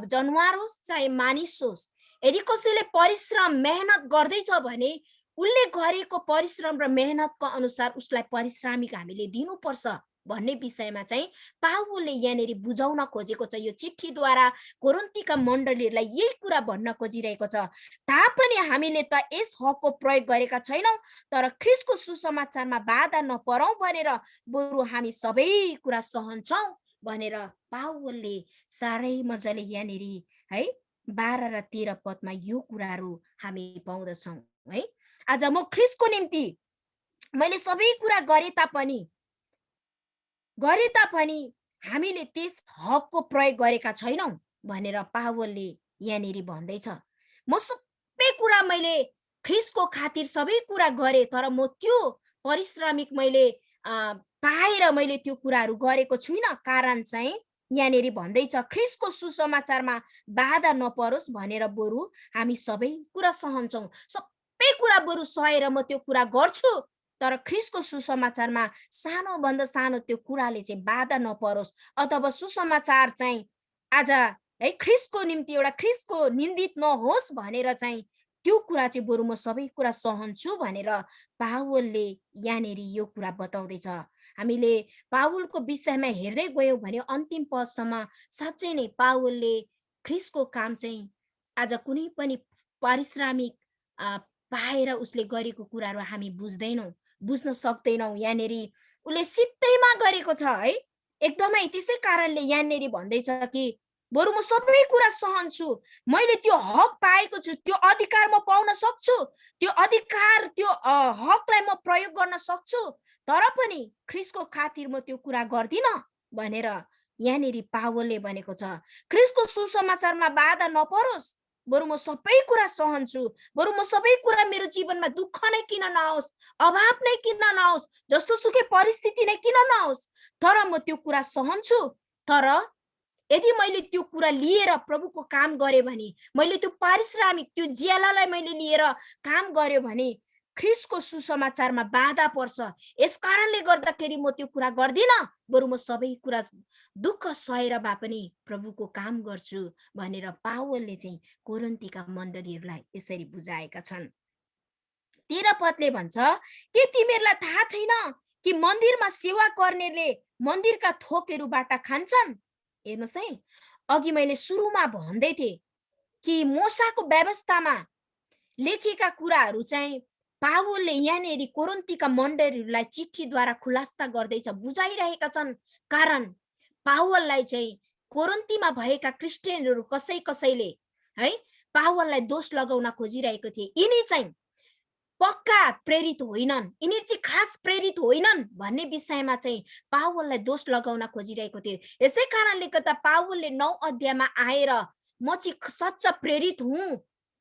जनावर होस् चाहे मानिस होस्, यदि कसैले परिश्रम मेहनत गर्दैछ भने उसले गरेको परिश्रम र मेहनतको अनुसार उसलाई पारिश्रमिक हामीले दिनुपर्छ भन्ने विषयमा चाहिँ पावलले यहाँनिर बुझाउन खोजेको छ। यो चिठीद्वारा कोरिन्थीका मण्डलीहरूलाई यही कुरा भन्न खोजिरहेको छ। तापनि हामीले त यस हकको प्रयोग गरेका छैनौँ, तर ख्रिस्टको सुसमाचारमा बाधा नपरौँ भनेर बरु हामी सबै कुरा सहन्छौँ भनेर पावलले साह्रै मजाले यहाँनिर है 12 र 13 पदमा यो कुराहरू हामी पाउँदछौँ है। आज म ख्रिस्टको निम्ति मैले सबै कुरा गरे तापनि हामीले त्यस हकको प्रयोग गरेका छैनौँ भनेर पावलले यहाँनिर भन्दैछ। म सबै कुरा मैले ख्रिस्टको खातिर सबै कुरा गरे, तर म त्यो पारिश्रमिक मैले पाएर मैले त्यो कुराहरू गरेको छुइनँ। कारण चाहिँ यहाँनिर भन्दैछ ख्रिस्टको सुसमाचारमा बाधा नपरोस् भनेर बरु हामी सबै कुरा सहन्छौँ, सबै कुरा बरु सहेर म त्यो कुरा गर्छु, तर ख्रिस्टको सुसमाचारमा सानो भन्दा सानो त्यो कुराले चाहिँ बाधा नपरोस् अथवा सुसमाचार चाहिँ आज है ख्रिस्टको निम्ति एउटा ख्रिस्टको निन्दित नहोस् भनेर चाहिँ त्यो कुरा चाहिँ बरु म सबै कुरा सहन्छु भनेर पावलले यहाँनिर यो कुरा बताउँदैछ। हामीले पावलको विषयमा हेर्दै गयौँ भने अन्तिम पदसम्म साँच्चै नै पावलले ख्रीष्टको काम चाहिँ आज कुनै पनि पारिश्रमिक पाएर उसले गरेको कुराहरू हामी बुझ्न सक्दैनौँ। यहाँनिर उसले सित्तैमा गरेको छ है। एकदमै त्यसै कारणले यहाँनिर भन्दैछ कि बरु म सबै कुरा सहन्छु, मैले त्यो हक पाएको छु, त्यो अधिकार म पाउन सक्छु, त्यो अधिकार त्यो हकलाई म प्रयोग गर्न सक्छु, तर पनि ख्रीष्टको खातिर म त्यो कुरा गर्दिन भनेर यहाँनिर पावलले भनेको छ। ख्रीष्टको सुसमाचारमा बाधा नपरोस्, बरु म सबै कुरा सहन्छु, बरु म सबै कुरा मेरो जीवनमा दुःख नै किन नआओस्, अभाव नै किन नआओस्, जस्तो सुकै परिस्थिति नै किन नआओस्, तर म त्यो कुरा सहन्छु। तर यदि मैले त्यो कुरा लिएर प्रभुको काम गरे भने, मैले त्यो पारिश्रमिक त्यो ज्यालालाई मैले लिएर काम गर्यो भने ख्रीष्टको सुसमाचारमा बाधा पर्छ। यस कारणले गर्दाखेरि म त्यो कुरा गर्दिन, बरु म सबै कुरा दुःख सहेर भए पनि प्रभुको काम गर्छु भनेर पावलले चाहिँ कोरिन्थीका मण्डलीहरूलाई यसरी बुझाएका छन्। 13 पदले भन्छ, के तिमीहरूलाई थाहा छैन कि मन्दिरमा सेवा गर्नेले मन्दिरका थोकहरूबाट खान्छन्? हेर्नुहोस् है, अघि मैले सुरुमा भन्दै थिएँ कि मूसाको व्यवस्थामा लेखेका कुराहरू चाहिँ पावलले यहाँनिर कोरिन्थीका मण्डलीहरूलाई चिठीद्वारा खुलासा गर्दैछ, बुझाइरहेका छन्। कारण पावललाई चाहिँ कोरिन्थीमा भएका क्रिस्चियनहरू कसैले है पावललाई दोष लगाउन खोजिरहेको थिए। यिनी चाहिँ पक्का प्रेरित होइनन्, यिनीहरू चाहिँ खास प्रेरित होइनन् भन्ने विषयमा चाहिँ पावललाई दोष लगाउन खोजिरहेको थियो। यसै कारणले गर्दा पावलले 9 अध्यायमा आएर म चाहिँ सच्चा प्रेरित हुँ,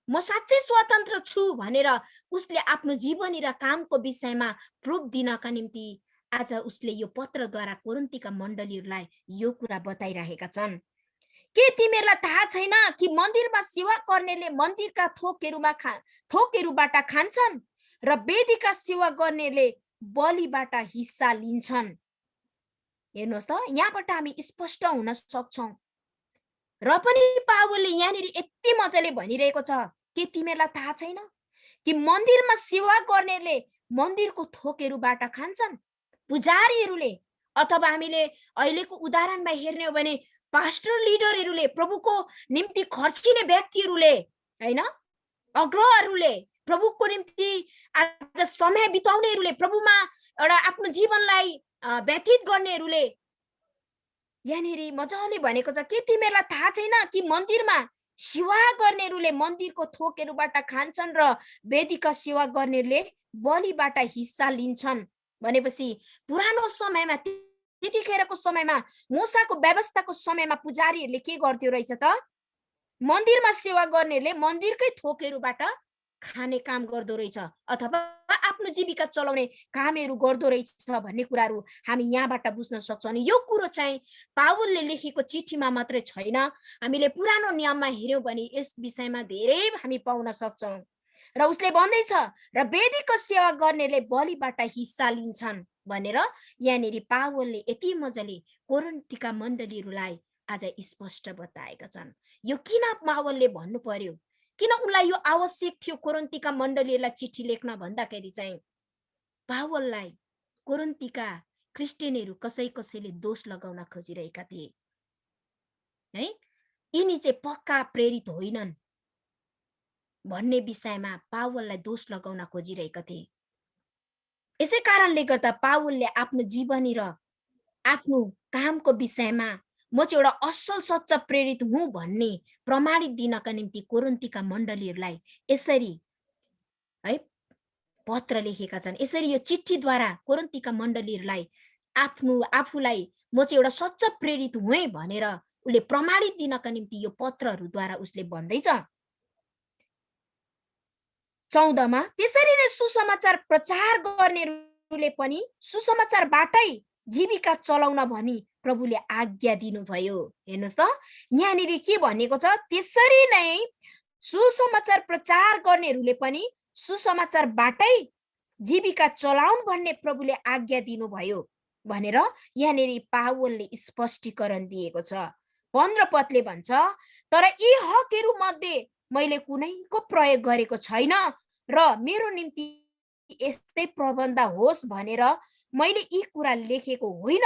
म साँच्चै स्वतन्त्र छु भनेर उसले आफ्नो जीवनी र कामको विषयमा प्रुफ दिनका निम्ति आज उसले यो पत्रद्वारा कोरिन्थीका मण्डलीहरूलाई यो कुरा बताइरहेका छन्। के तिमीहरूलाई थाहा छैन कि मन्दिरमा सेवा गर्नेले मन्दिरका थोकहरूबाट खान्छन् र वेदीका सेवा गर्नेले बलिबाट हिस्सा लिन्छन्? हेर्नुहोस् त, यहाँबाट हामी स्पष्ट हुन सक्छौँ। र पनि पावलले यहाँनिर यति मजाले भनिरहेको छ, के तिमीहरूलाई थाहा छैन कि मन्दिरमा सेवा गर्नेले मन्दिरको थोकहरूबाट खान्छन्? पुजारीहरूले अथवा हामीले अहिलेको उदाहरणमा हेर्ने हो भने पास्टर लिडरहरूले, प्रभुको निम्ति खर्चिने व्यक्तिहरूले हैन, अग्रहरूले, प्रभुको निम्ति आज समय बिताउनेहरूले, प्रभुमा एउटा आफ्नो जीवनलाई व्यतीत गर्नेहरूले यहाँनिर मजाले भनेको छ, के तिमीहरूलाई थाहा छैन कि मन्दिरमा सेवा गर्नेहरूले मन्दिरको थोकहरूबाट खान्छन् र वेदीका सेवा गर्नेहरूले बलिबाट हिस्सा लिन्छन्? भनेपछि पुरानो समयमा, त्यतिखेरको समयमा, मूसाको व्यवस्थाको समयमा पुजारीहरूले के गर्थ्यो रहेछ त? मन्दिरमा सेवा गर्नेहरूले मन्दिरकै थोकहरूबाट खाने काम गर्दो रहेछ अथवा आफ्नो जीविका चलाउने कामहरू गर्दो रहेछ भन्ने कुराहरू हामी यहाँबाट बुझ्न सक्छौँ। अनि यो कुरो चाहिँ पावलले लेखेको चिठीमा मात्रै छैन, हामीले पुरानो नियममा हेर्यौँ भने यस विषयमा धेरै हामी पाउन सक्छौँ। र उसले भन्दैछ, र वेदीको सेवा गर्नेले बलिबाट हिस्सा लिन्छन् भनेर यहाँनिर पावलले यति मजाले कोरिन्थीका मण्डलीहरूलाई आज स्पष्ट बताएका छन्। यो किन पावलले भन्नु पर्यो, किन उनलाई यो आवश्यक थियो कोरिन्थीका मण्डलीहरूलाई चिठी लेख्न भन्दाखेरि चाहिँ पावललाई कोरिन्थीका क्रिस्चियनहरू कसैले दोष लगाउन खोजिरहेका थिए है, यिनी चाहिँ पक्का प्रेरित होइनन् भन्ने विषयमा पावललाई दोष लगाउन खोजिरहेका थिए। यसै कारणले गर्दा पावलले आफ्नो जीवनी र आफ्नो कामको विषयमा म चाहिँ एउटा असल सच्चा प्रेरित हुँ भन्ने प्रमाणित दिनका निम्ति कोरिन्थीका मण्डलीहरूलाई यसरी है पत्र लेखेका छन्। यसरी यो चिठीद्वारा कोरिन्थीका मण्डलीहरूलाई आफूलाई म चाहिँ एउटा सच्चा प्रेरित हुँ भनेर उसले प्रमाणित दिनका निम्ति यो पत्रहरूद्वारा उसले भन्दैछ। 14 मा, त्यसरी नै सुसमाचार प्रचार गर्नेहरूले पनि सुसमाचारबाटै जीविका चलाउन भनी प्रभुले आज्ञा दिनुभयो। हेर्नुहोस् त, यहाँनिर के भनेको छ, त्यसरी नै सुसमाचार प्रचार गर्नेहरूले पनि सुसमाचारबाटै जीविका चलाउन भन्ने प्रभुले आज्ञा दिनुभयो भनेर यहाँनिर पावलले स्पष्टीकरण दिएको छ। 15 पदले भन्छ, तर यी हकहरू मध्ये मैले कुनैको प्रयोग गरेको छैन र मेरो निम्ति यस्तै प्रबन्ध होस् भनेर मैले यी कुरा लेखेको होइन।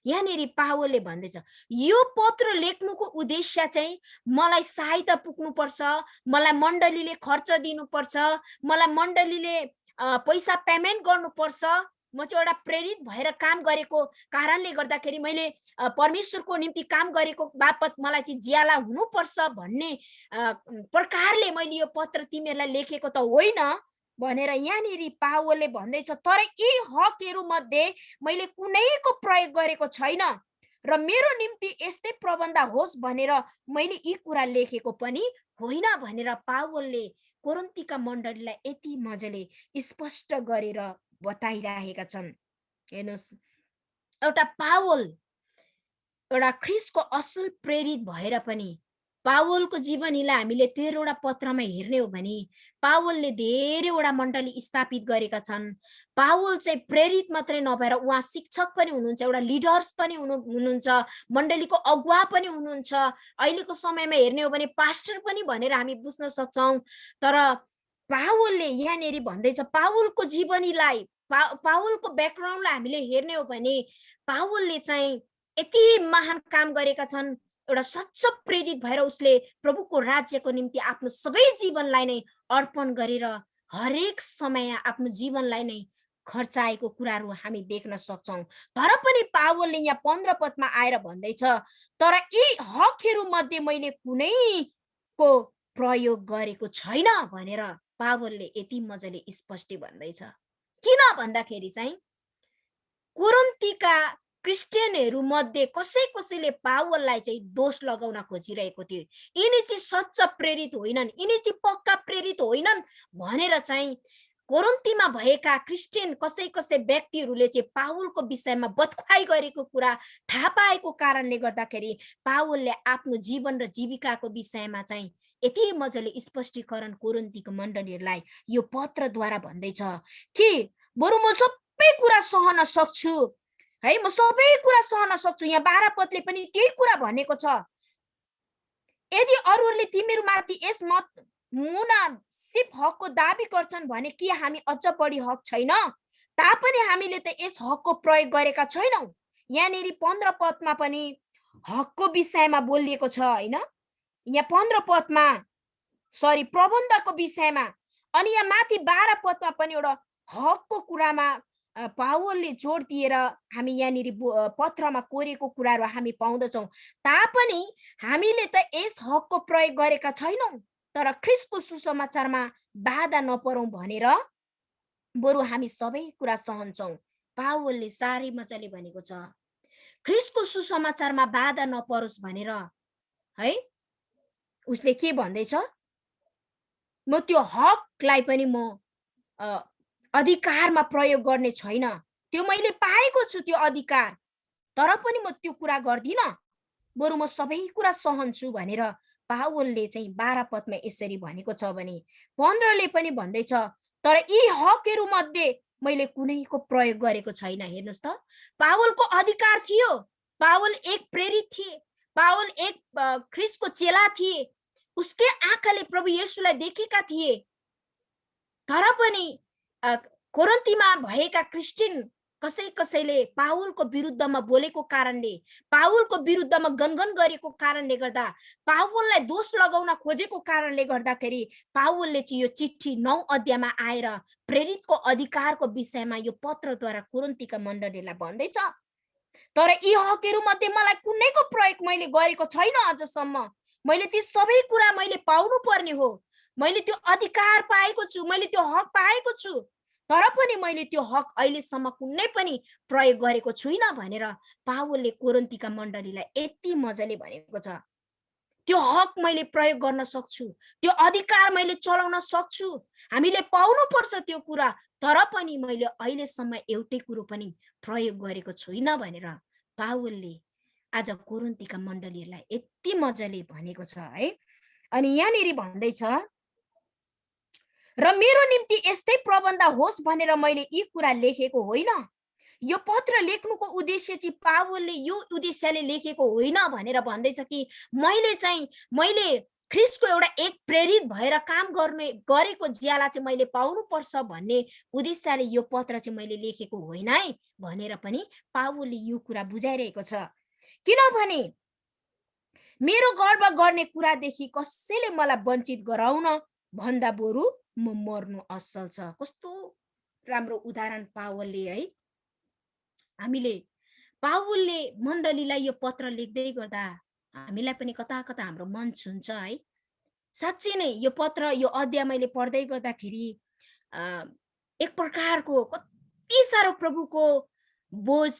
यहाँनिर पावलले भन्दैछ यो पत्र लेख्नुको उद्देश्य चाहिँ मलाई सहायता पुग्नुपर्छ, मलाई मण्डलीले खर्च दिनुपर्छ, मलाई मण्डलीले पैसा पेमेन्ट गर्नुपर्छ, म चाहिँ एउटा प्रेरित भएर काम गरेको कारणले गर्दाखेरि मैले परमेश्वरको निम्ति काम गरेको बापत मलाई चाहिँ ज्याला हुनुपर्छ भन्ने प्रकारले मैले यो पत्र तिमीहरूलाई लेखेको त होइन भनेर यहाँनिर पावलले भन्दैछ। तर यी हकहरू मध्ये मैले कुनैको प्रयोग गरेको छैन र मेरो निम्ति यस्तै प्रबन्ध होस् भनेर मैले यी कुरा लेखेको पनि होइन भनेर पावलले कोरिन्थीका मण्डलीलाई यति मजाले स्पष्ट गरेर बताइरहेका छन्। हेर्नुहोस्, एउटा पावल एउटा ख्रीष्टको असल प्रेरित भएर पनि पावलको जीवनीलाई हामीले 13 वटा पत्रमा हेर्ने हो भने पावलले धेरैवटा मण्डली स्थापित गरेका छन्। पावल चाहिँ प्रेरित मात्रै नभएर उहाँ शिक्षक पनि हुनुहुन्छ, एउटा लिडर्स पनि हुनुहुन्छ, मण्डलीको अगुवा पनि हुनुहुन्छ। अहिलेको समयमा हेर्ने हो भने पास्टर पनि भनेर हामी बुझ्न सक्छौं। तर पावलले यहाँनिर भन्दैछ पावलको जीवनीलाई, पावलको ब्याकग्राउन्डलाई हामीले हेर्ने हो भने पावलले चाहिँ यति महान काम गरेका छन्। एउटा सच्चा प्रेरित भएर उसले प्रभुको राज्यको निम्ति आफ्नो सबै जीवनलाई नै अर्पण गरेर हरेक समय आफ्नो जीवनलाई नै खर्चाएको कुराहरू हामी देख्न सक्छौं। तर पनि पावलले यहाँ 15 पदमा आएर भन्दैछ तर यी हकहरू मध्ये मैले कुनैको प्रयोग गरेको छैन भनेर पावलले यति मजाले स्पष्ट भन्दैछ। किन भन्दाखेरि चाहिँ कोरिन्थीका क्रिस्चियनहरू मध्ये कसैले पावललाई चाहिँ दोष लगाउन खोजिरहेको थियो। यिनी चाहिँ सच्चा प्रेरित होइनन्, यिनी चाहिँ पक्का प्रेरित होइनन् भनेर चाहिँ कोरिन्थीमा भएका क्रिस्चियन कसै व्यक्तिहरूले चाहिँ पावलको विषयमा बदखुवाई गरेको कुरा थाहा पाएको कारणले गर्दाखेरि पावलले आफ्नो जीवन र जीविकाको विषयमा चाहिँ यति मजाले स्पष्टीकरण कोरिन्थीको मण्डलीहरूलाई यो पत्रद्वारा भन्दैछ कि बरु म सबै कुरा सहन सक्छु है, म सबै कुरा सहन सक्छु। यहाँ 12 पदले पनि त्यही कुरा भनेको छ। यदि अरूहरूले तिमीहरूमाथि यस मुनासिब हकको दाबी गर्छन् भने के हामी अझ बढी हक छैन? तापनि हामीले त यस हकको प्रयोग गरेका छैनौं। यहाँनिर 15 पदमा पनि हकको विषयमा बोलिएको छ हैन? यहाँ 15 पदमा प्रबन्धको विषयमा, अनि यहाँ माथि 12 पदमा पनि एउटा हकको कुरामा पावलले जोड दिएर हामी यहाँनिर पत्रमा कोरेको कुराहरू हामी पाउँदछौँ। तापनि हामीले त यस हकको प्रयोग गरेका छैनौं, तर ख्रीष्टको सुसमाचारमा बाधा नपरौं भनेर बरु हामी सबै कुरा सहन्छौं। पावलले सारै मजाले भनेको छ ख्रीष्टको सुसमाचारमा बाधा नपरोस् भनेर है। उसले के भन्दैछ, म त्यो हकलाई पनि म अधिकारमा प्रयोग गर्ने छैन। त्यो मैले पाएको छु त्यो अधिकार, तर पनि म त्यो कुरा गर्दिन, बरु म सबै कुरा सहन्छु भनेर पावलले चाहिँ 12 पदमा यसरी भनेको छ भने 15 ले पनि भन्दैछ तर यी हकहरू मध्ये मैले कुनैको प्रयोग गरेको छैन। हेर्नुस् त, पावलको अधिकार थियो, पावल एक प्रेरित थिए, पावल एक ख्रीष्टको चेला थिए, उसकै आँखाले प्रभु येशूलाई देखेका थिए। तर पनि कोरिन्थीमा भएका क्रिस्चियन कसैले पावलको विरुद्धमा बोलेको कारणले, पावलको विरुद्धमा गनगन गरेको कारणले गर्दा, पावललाई दोष लगाउन खोजेको कारणले गर्दाखेरि पावलले चाहिँ यो चिठी 9 अध्यायमा आएर प्रेरितको अधिकारको विषयमा यो पत्रद्वारा कोरिन्थीका मण्डलीलाई भन्दैछ। तर यी हकहरू मध्ये मलाई कुनैको प्रयोग मैले गरेको छैन अझसम्म। मैले ती सबै कुरा मैले पाउनु पर्ने हो, मैले त्यो अधिकार पाएको छु, मैले त्यो हक पाएको छु, तर पनि मैले त्यो हक अहिलेसम्म कुनै पनि प्रयोग गरेको छुइनँ भनेर पावलले कोरिन्थीका मण्डलीलाई यति मजाले भनेको छ। त्यो हक मैले प्रयोग गर्न सक्छु, त्यो अधिकार मैले चलाउन सक्छु, हामीले पाउनु पर्छ त्यो कुरा, तर पनि मैले अहिलेसम्म एउटै कुरो पनि प्रयोग गरेको छुइनँ भनेर पावलले आज कोरिन्थीका मण्डलीहरूलाई यति मजाले भनेको छ है। अनि यहाँनिर भन्दैछ र मेरो निम्ति यस्तै प्रबन्ध होस् भनेर मैले यी कुरा लेखेको होइन। यो पत्र लेख्नुको उद्देश्य चाहिँ पावलले यो उद्देश्यले लेखेको होइन भनेर भन्दैछ कि मैले ख्रिस्टको एउटा एक प्रेरित भएर काम गरेको ज्याला चाहिँ मैले पाउनुपर्छ भन्ने उद्देश्यले यो पत्र चाहिँ मैले लेखेको होइन है भनेर पनि पावलले यो कुरा बुझाइरहेको छ। किनभने मेरो गर्व गर्ने कुरादेखि कसैले मलाई वञ्चित गराउन भन्दा बरु म मर्नु असल छ। कस्तो राम्रो उदाहरण पावलले है। हामीले पावलले मण्डलीलाई यो पत्र लेख्दै गर्दा हामीलाई पनि कता कता हाम्रो मन छुन्छ है। साँच्चै नै यो पत्र यो अध्याय मैले पढ्दै गर्दाखेरि एक प्रकारको कति साह्रो प्रभुको बोझ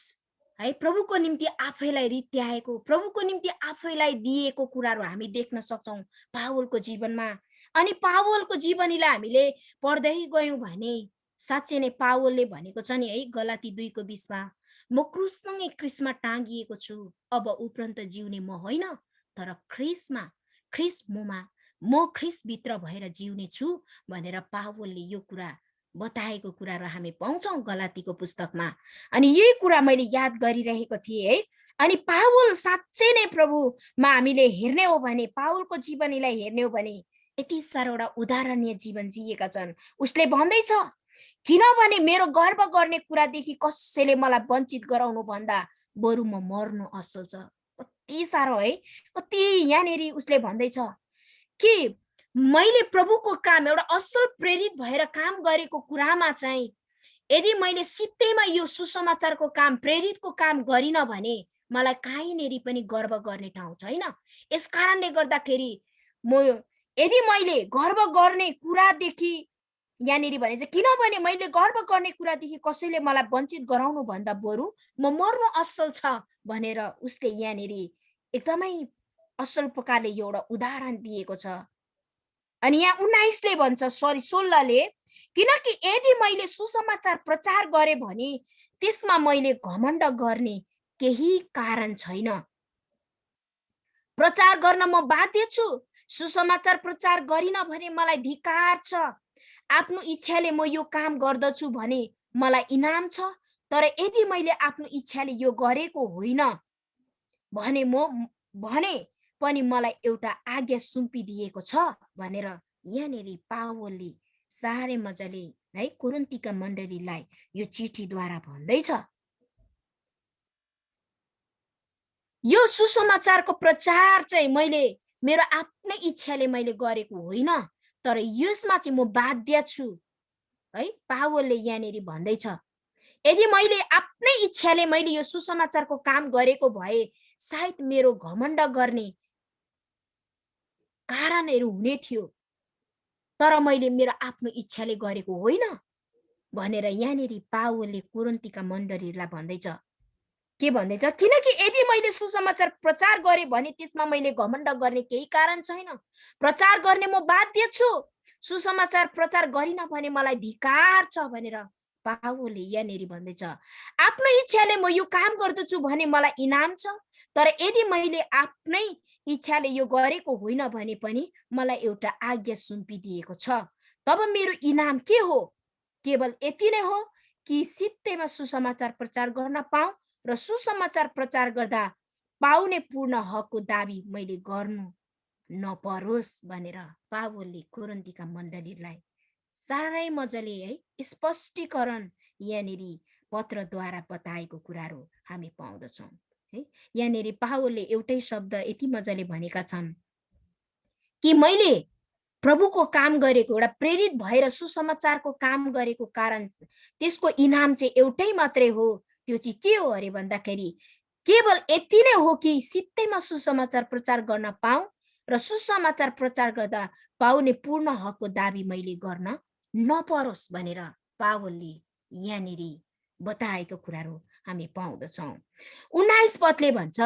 है, प्रभुको निम्ति आफैलाई रित्याएको, प्रभुको निम्ति आफैलाई दिएको कुराहरू हामी देख्न सक्छौँ पावलको जीवनमा। अनि पावलको जीवनीलाई हामीले पढ्दै गयौँ भने साँच्चै नै पावलले भनेको छ नि है गलाती 2:20 म क्रुससँगै क्रिसमा टाँगिएको छु, अब उपरान्त जिउने म होइन तर ख्रिस ममा, म ख्रिसभित्र भएर जिउने छु भनेर पावलले यो कुरा बताएको कुराहरू हामी पाउँछौँ गलातीको पुस्तकमा। अनि यही कुरा मैले याद गरिरहेको थिएँ है। अनि पावल साँच्चै नै प्रभुमा हामीले हेर्ने हो भने, पावलको जीवनीलाई हेर्ने हो भने यति साह्रो एउटा उदाहरणीय जीवन जिएका छन्। उसले भन्दैछ किनभने मेरो गर्व गर्ने कुरादेखि कसैले मलाई वञ्चित गराउनु भन्दा बरु म मर्नु असल छ। कति साह्रो है। कति यहाँनिर उसले भन्दैछ कि मैले प्रभुको काम एउटा असल प्रेरित भएर काम गरेको कुरामा चाहिँ यदि मैले सित्तैमा यो सुसमाचारको काम, प्रेरितको काम गरिन भने मलाई कहीँनेरि पनि गर्व गर्ने ठाउँ छैन। यस कारणले गर्दाखेरि यदि मैले गर्व गर्ने कुरादेखि यहाँनिर भने चाहिँ किनभने मैले गर्व गर्ने कुरादेखि कसैले मलाई वञ्चित गराउनु भन्दा बरु म मर्नु असल छ भनेर उसले यहाँनिर एकदमै असल प्रकारले यो एउटा उदाहरण दिएको छ। अनि यहाँ 19ले भन्छ 16ले किनकि यदि मैले सुसमाचार प्रचार गरे भने त्यसमा मैले घमण्ड गर्ने केही कारण छैन। प्रचार गर्न म बाध्य छु, सुसमाचार प्रचार गरिन भने मलाई धिक्कार छ। आफ्नो इच्छाले म यो काम गर्दछु भने मलाई इनाम छ, तर यदि मैले आफ्नो इच्छाले यो गरेको होइन भने पनि मलाई एउटा आज्ञा सुम्पिदिएको छ भनेर यहाँनिर पावलले साह्रै मजाले है कोरिन्थीका मण्डलीलाई यो चिठीद्वारा भन्दैछ। यो सुसमाचारको प्रचार चाहिँ मैले मेरो आफ्नै इच्छाले मैले गरेको होइन, तर यसमा चाहिँ म बाध्य छु है। पावलले यहाँनिर भन्दैछ यदि मैले आफ्नै इच्छाले मैले यो सुसमाचारको काम गरेको भए सायद मेरो घमण्ड गर्ने कारणहरू हुने थियो, तर मैले मेरो आफ्नो इच्छाले गरेको होइन भनेर यहाँनिर पावलले कोरिन्थीका मण्डलीलाई भन्दैछ। के भन्दैछ किनकि यदि मैले सुसमाचार प्रचार गरे भने त्यसमा मैले घमण्ड गर्ने केही कारण छैन। प्रचार गर्ने म बाध्य छु, सुसमाचार प्रचार गरिन भने मलाई धिक्कार छ भनेर पावलले यहाँनिर भन्दैछ। आफ्नो इच्छाले म यो काम गर्दछु भने मलाई इनाम छ, तर यदि मैले आफ्नै इच्छाले यो गरेको होइन भने पनि मलाई एउटा आज्ञा सुम्पिदिएको छ। तब मेरो इनाम के हो? केवल यति नै हो कि सित्तैमा सुसमाचार प्रचार गर्न पाऊँ र सुसमाचार प्रचार गर्दा पाउने पूर्ण हकको दाबी मैले गर्नु नपरोस् भनेर पावलले कोरिन्थीका मण्डलीलाई साह्रै मजाले है स्पष्टीकरण यहाँनिर पत्रद्वारा बताएको कुराहरू हामी पाउँदछौँ है। यहाँनिर पावलले एउटै शब्द यति मजाले भनेका छन् कि मैले प्रभुको काम गरेको, एउटा प्रेरित भएर सुसमाचारको काम गरेको कारण त्यसको इनाम चाहिँ एउटै मात्रै हो। त्यो चाहिँ के हो अरे भन्दाखेरि केवल यति नै हो कि सित्तैमा सुसमाचार प्रचार गर्न पाऊँ र सुसमाचार प्रचार गर्दा पाउने पूर्ण हकको दाबी मैले गर्न नपरोस् भनेर पावलले यहाँनिर बताएको कुराहरू हामी पाउँदछौँ। 19 पदले भन्छ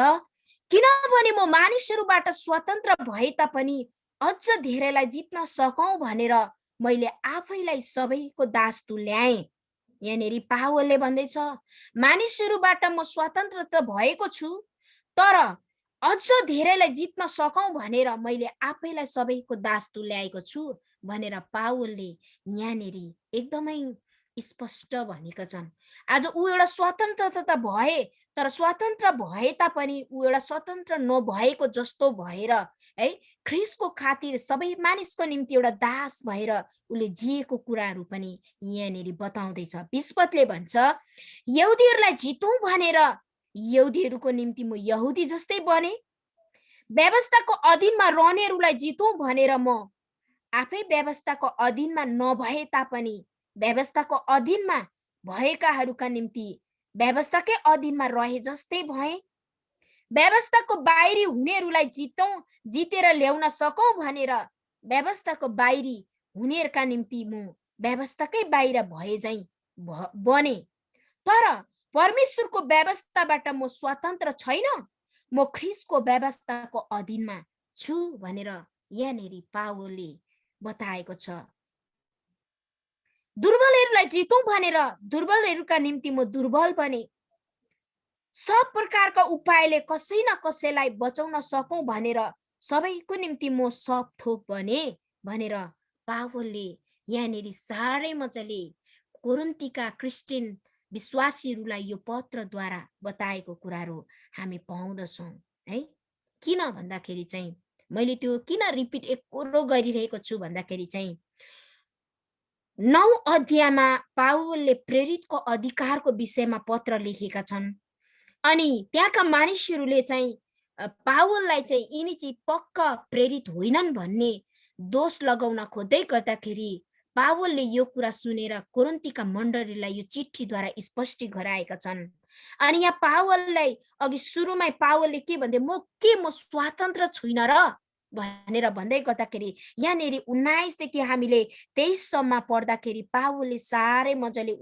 किनभने म मानिसहरूबाट स्वतन्त्र भए तापनि अझ धेरैलाई जित्न सकौँ भनेर मैले आफैलाई सबैको दास तुल्याएँ। यहाँनिर पावलले भन्दैछ मानिसहरूबाट म स्वतन्त्र त भएको छु, तर अझ धेरैलाई जित्न सकौँ भनेर मैले आफैलाई सबैको दास तुल्याएको छु भनेर पावलले यहाँनिर एकदमै स्पष्ट भनेका छन्। आज ऊ एउटा स्वतन्त्र त भए, तर स्वतन्त्र भए तापनि ऊ एउटा स्वतन्त्र नभएको जस्तो भएर है ख्रीष्टको खातिर सबै मानिसको निम्ति एउटा दास भएर उसले जिएको कुराहरू पनि यहाँनिर बताउँदैछ। 20 पदले भन्छ, यहुदीहरूलाई जितौँ भनेर यहुदीहरूको निम्ति म यहुदी जस्तै बने, व्यवस्थाको अधीनमा रहनेहरूलाई जितौँ भनेर म आफै व्यवस्थाको अधीनमा नभए तापनि व्यवस्थाको अधीनमा भएकाहरूका निम्ति व्यवस्थाकै अधीनमा रहे जस्तै भए, व्यवस्थाको बाहिरी हुनेहरूलाई जितेर ल्याउन सकौँ भनेर व्यवस्थाको बाहिरी हुनेहरूका निम्ति म व्यवस्थाकै बाहिर भए झैँ बने, तर परमेश्वरको व्यवस्थाबाट म स्वतन्त्र छैन, म ख्रीष्टको व्यवस्थाको अधीनमा छु भनेर यहाँनिर पावलले बताएको छ। दुर्बलहरूलाई जितौँ भनेर दुर्बलहरूका निम्ति म दुर्बल बने, सब प्रकारका उपायले कसै न कसैलाई बचाउन सकौँ भनेर सबैको निम्ति म सब थोक बने भनेर पावलले यहाँनिर साह्रै मजाले कोरिन्थीका क्रिस्चियन विश्वासीहरूलाई यो पत्रद्वारा बताएको कुराहरू हामी पाउँदछौँ है। किन भन्दाखेरि चाहिँ मैले त्यो किन रिपिट एकरो गरिरहेको छु भन्दाखेरि चाहिँ 9 अध्यायमा पावलले प्रेरितको अधिकारको विषयमा पत्र लेखेका छन् अनि त्यहाँका मानिसहरूले चाहिँ पावललाई चाहिँ यिनी चाहिँ पक्का प्रेरित होइनन् भन्ने दोष लगाउन खोज्दै गर्दाखेरि पावलले यो कुरा सुनेर कोरिन्थीका मण्डलीलाई यो चिठीद्वारा स्पष्ट गराएका छन्। अनि यहाँ पावललाई अघि सुरुमै पावलले के भन्दै म स्वतन्त्र छुइन र भनेर भन्दै गर्दाखेरि यहाँनिर 19 देखि हामीले 23 सम्म पढ्दाखेरि पावलले साह्रै मजाले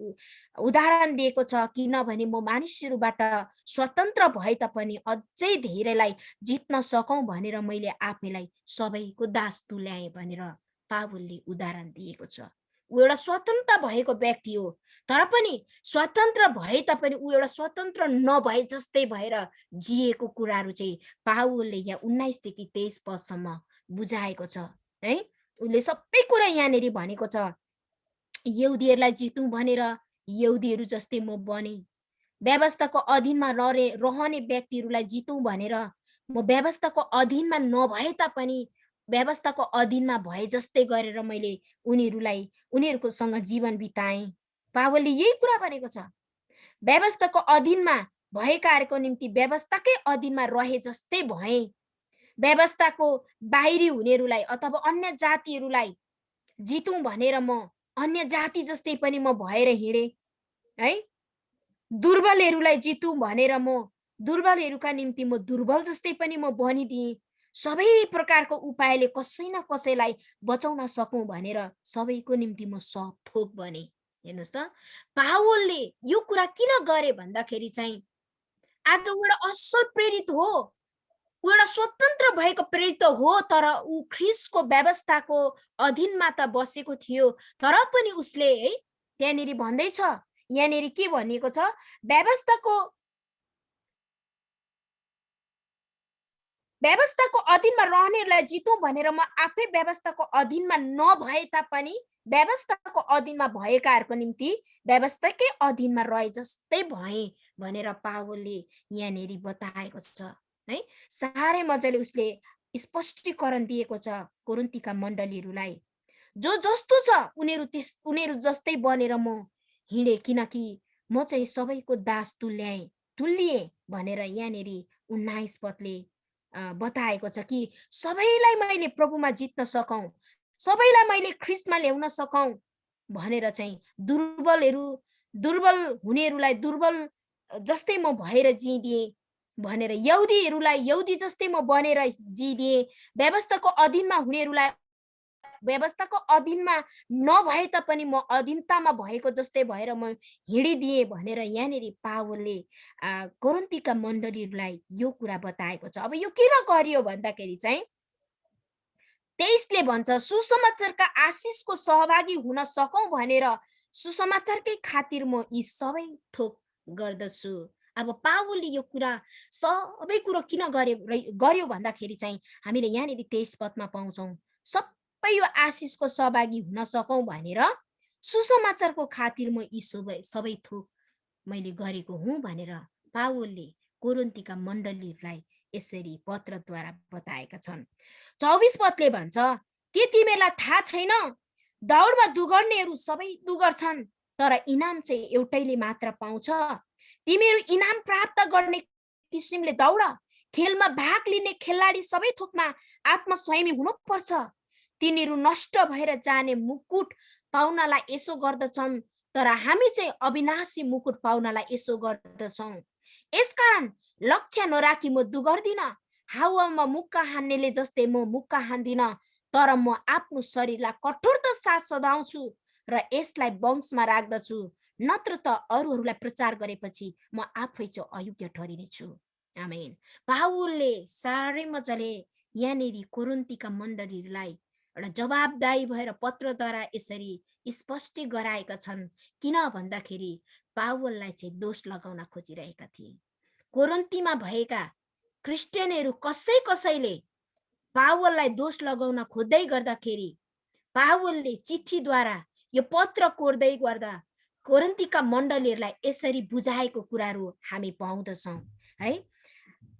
उदाहरण दिएको छ, किनभने म मानिसहरूबाट स्वतन्त्र भए तापनि अझै धेरैलाई जित्न सकौँ भनेर मैले आफैलाई सबैको दास तुल्याएँ भनेर पावलले उदाहरण दिएको छ। ऊ एउटा स्वतन्त्र भएको व्यक्ति हो, तर पनि स्वतन्त्र भए तापनि ऊ एउटा स्वतन्त्र नभए जस्तै भएर जिएको कुराहरू चाहिँ पावलले यहाँ 19 देखि 23 पदसम्म बुझाएको छ है। उसले सबै कुरा यहाँनिर भनेको छ, यहुदीहरूलाई जितौँ भनेर यहुदीहरू जस्तै म बने, व्यवस्थाको अधीनमा रहने व्यक्तिहरूलाई जितौँ भनेर म व्यवस्थाको अधीनमा नभए तापनि व्यवस्थाको अधीनमा भए जस्तै गरेर मैले उनीहरूकोसँग जीवन बिताएँ। पावलले यही कुरा भनेको छ, व्यवस्थाको अधीनमा भएकाहरूको निम्ति व्यवस्थाकै अधीनमा रहे जस्तै भए, व्यवस्थाको बाहिरी हुनेहरूलाई अथवा अन्य जातिहरूलाई जितौँ भनेर म अन्य जाति जस्तै पनि म भएर हिँडे है, दुर्बलहरूलाई जितौँ भनेर म दुर्बलहरूका निम्ति म दुर्बल जस्तै पनि म बनिदिएँ, सबै प्रकारको उपायले कसै न कसैलाई बचाउन सकौँ भनेर सबैको निम्ति म सब थोक बने। हेर्नुहोस् त पावलले यो कुरा किन गरे भन्दाखेरि चाहिँ आज ऊ एउटा असल प्रेरित हो, ऊ एउटा स्वतन्त्र भएको प्रेरित हो, तर ऊ ख्रीष्टको व्यवस्थाको अधीनमा त बसेको थियो, तर पनि उसले है त्यहाँनिर भन्दैछ, यहाँनिर के भनिएको छ, व्यवस्थाको अधीनमा रहनेहरूलाई जितौँ भनेर म आफै व्यवस्थाको अधीनमा नभए तापनि व्यवस्थाको अधीनमा भएकाहरूको निम्ति व्यवस्थाकै अधीनमा रहे जस्तै भए भनेर पावलले यहाँनिर बताएको छ है। साह्रै मजाले उसले स्पष्टीकरण दिएको छ कोरिन्थीका मण्डलीहरूलाई, जो जस्तो छ उनीहरू जस्तै बनेर म हिँडे, किनकि म चाहिँ सबैको दास तुल्याएँ भनेर यहाँनिर 19 पदले बताएको छ कि सबैलाई मैले प्रभुमा जित्न सकौँ, सबैलाई मैले ख्रीष्टमा ल्याउन सकौँ भनेर चाहिँ दुर्बल हुनेहरूलाई दुर्बल जस्तै म भएर जिदिएँ भनेर, यहुदीहरूलाई यहुदी जस्तै म बनेर जिदिएँ, व्यवस्थाको अधीनमा हुनेहरूलाई व्यवस्थाको अधीनमा नभए तापनि म अधीनतामा भएको जस्तै भएर म हिँडिदिएँ भनेर यहाँनिर पावलले कोरिन्थीका मण्डलीहरूलाई यो कुरा बताएको छ। अब यो किन गरियो भन्दाखेरि चाहिँ 23ले भन्छ, सुसमाचारका आशिषको सहभागी हुन सकौँ भनेर सुसमाचारकै खातिर म यी सबै थोक गर्दछु। अब पावलले यो कुरा सबै कुरो किन गर्यो भन्दाखेरि चाहिँ हामीले यहाँनिर 23 पदमा पाउँछौँ, सबै यो आशिषको सहभागी हुन सकौँ भनेर सुसमाचारको खातिर म यी सबै थोक मैले गरेको हुँ भनेर पावलले कोरिन्थीका मण्डलीहरूलाई यसरी पत्रद्वारा बताएका छन्। 24 पदले भन्छ, के तिमीहरूलाई थाहा छैन, दौडमा दुगर्नेहरू सबै दुगर्छन् तर इनाम चाहिँ एउटैले मात्र पाउँछ। तिमीहरू इनाम प्राप्त गर्ने किसिमले दौड। खेलमा भाग लिने खेलाडी सबै थोकमा आत्मसंयमी हुनुपर्छ। तिनीहरू नष्ट भएर जाने मुकुट पाउनलाई यसो गर्दछन् तर हामी चाहिँ अविनाशी मुकुट पाउनलाई यसो गर्दछौँ। यसकारण लक्ष्य नराखी म दुगर्दिन, हावामा मुक्का हान्नेले जस्तै म मुक्का हान्दिन, तर म आफ्नो शरीरलाई कठोरता साथ सदाउँछु र यसलाई वंशमा राख्दछु, नत्र त अरूहरूलाई प्रचार गरेपछि म आफै चाहिँ अयोग्य ठहरिनेछु। आमेन। पावलले साह्रै मजाले यहाँनिर कोरिन्थीका मण्डलीहरूलाई एउटा जवाबदायी भएर पत्रद्वारा यसरी स्पष्ट गराएका छन्। किन भन्दाखेरि पावललाई चाहिँ दोष लगाउन खोजिरहेका थिए। कोरिन्थीमा भएका क्रिस्चियनहरू कसैले पावललाई दोष लगाउन खोज्दै गर्दाखेरि पावलले चिठीद्वारा यो पत्र कोर्दै गर्दा कोरिन्थीका मण्डलीहरूलाई यसरी बुझाएको कुराहरू हामी पाउँदछौँ है।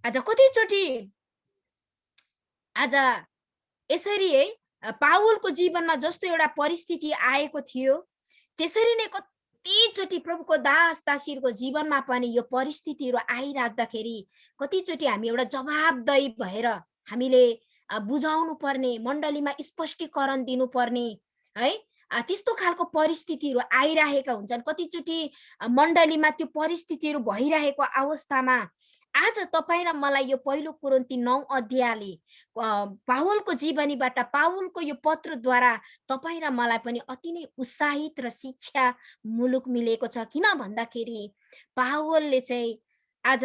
आज कतिचोटि आज यसरी है पावलको जीवनमा जस्तो एउटा परिस्थिति आएको थियो त्यसरी नै कतिचोटि प्रभुको दास दासीहरूको जीवनमा पनि यो परिस्थितिहरू आइराख्दाखेरि कतिचोटि हामी एउटा जवाबदायी भएर हामीले बुझाउनु पर्ने, मण्डलीमा स्पष्टीकरण दिनुपर्ने है, त्यस्तो खालको परिस्थितिहरू आइरहेका हुन्छन्। कतिचोटि मण्डलीमा त्यो परिस्थितिहरू भइरहेको अवस्थामा आज तपाईँ र मलाई यो पहिलो कोरिन्थी 9 अध्यायले पावलको जीवनीबाट पावलको यो पत्रद्वारा तपाईँ र मलाई पनि अति नै उत्साहित र शिक्षा मुलुक मिलेको छ। किन भन्दाखेरि पावलले चाहिँ आज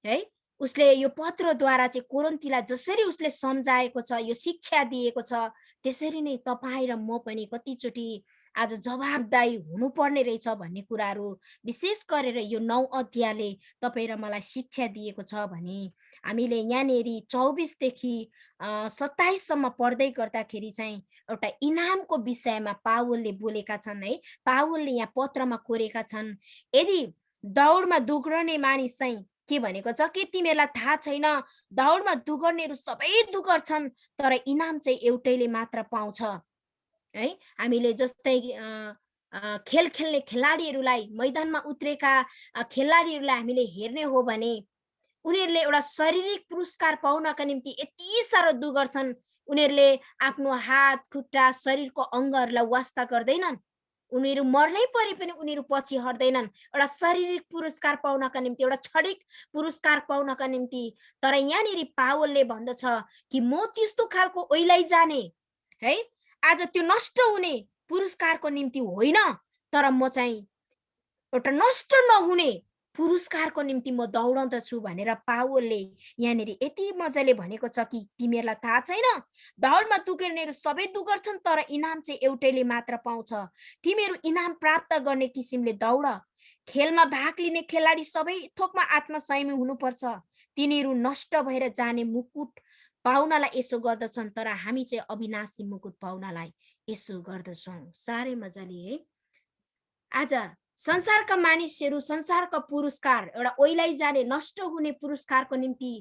है उसले यो पत्रद्वारा चाहिँ कोरिन्थीलाई जसरी उसले सम्झाएको छ, यो शिक्षा दिएको छ, त्यसरी नै तपाईँ र म पनि कतिचोटि आज जवाबदायी हुनुपर्ने रहेछ भन्ने कुराहरू विशेष गरेर यो 9 अध्यायले तपाईँ र मलाई शिक्षा दिएको छ भने हामीले यहाँनिर 24 देखि 27 सम्म पढ्दै गर्दाखेरि चाहिँ एउटा इनामको विषयमा पावलले बोलेका छन् है। पावलले यहाँ पत्रमा कोरेका छन्, यदि दौडमा दुगर्ने मानिस चाहिँ के भनेको छ, के तिमीहरूलाई थाहा छैन, दौडमा दुगर्नेहरू सबै दुगर्छन् तर इनाम चाहिँ एउटैले मात्र पाउँछ है। हामीले जस्तै खेल खेल्ने खेलाडीहरूलाई, मैदानमा उत्रेका खेलाडीहरूलाई हामीले हेर्ने हो भने उनीहरूले एउटा शारीरिक पुरस्कार पाउनका निम्ति यति साह्रो दुगर्छन्। उनीहरूले आफ्नो हात खुट्टा शरीरको अङ्गहरूलाई वास्ता गर्दैनन्, उनीहरू मर्नै परे पनि उनीहरू पछि हट्दैनन् एउटा शारीरिक पुरस्कार पाउनका निम्ति, एउटा क्षणिक पुरस्कार पाउनका निम्ति। तर यहाँनिर पावलले भन्दछ कि म त्यस्तो खालको ओइलाई जाने है, आज त्यो नष्ट हुने पुरस्कारको निम्ति होइन, तर म चाहिँ एउटा नष्ट नहुने पुरस्कारको निम्ति म दौडँदछु भनेर पावलले यहाँनिर यति मजाले भनेको छ कि तिमीहरूलाई थाहा छैन, दौडमा दुगर्नेहरू सबै दुगर्छन् तर इनाम चाहिँ एउटैले मात्र पाउँछ। तिमीहरू इनाम प्राप्त गर्ने किसिमले दौड। खेलमा भाग लिने खेलाडी सबै थोकमा आत्मसंयमी हुनुपर्छ। तिनीहरू नष्ट भएर जाने मुकुट पाउनलाई यसो गर्दछन् तर हामी चाहिँ अविनाशी मुकुट पाउनलाई यसो गर्दछौँ। साह्रै मजाले है। आज संसारका मानिसहरू संसारको पुरस्कार, एउटा ओइलाई जाने नष्ट हुने पुरस्कारको निम्ति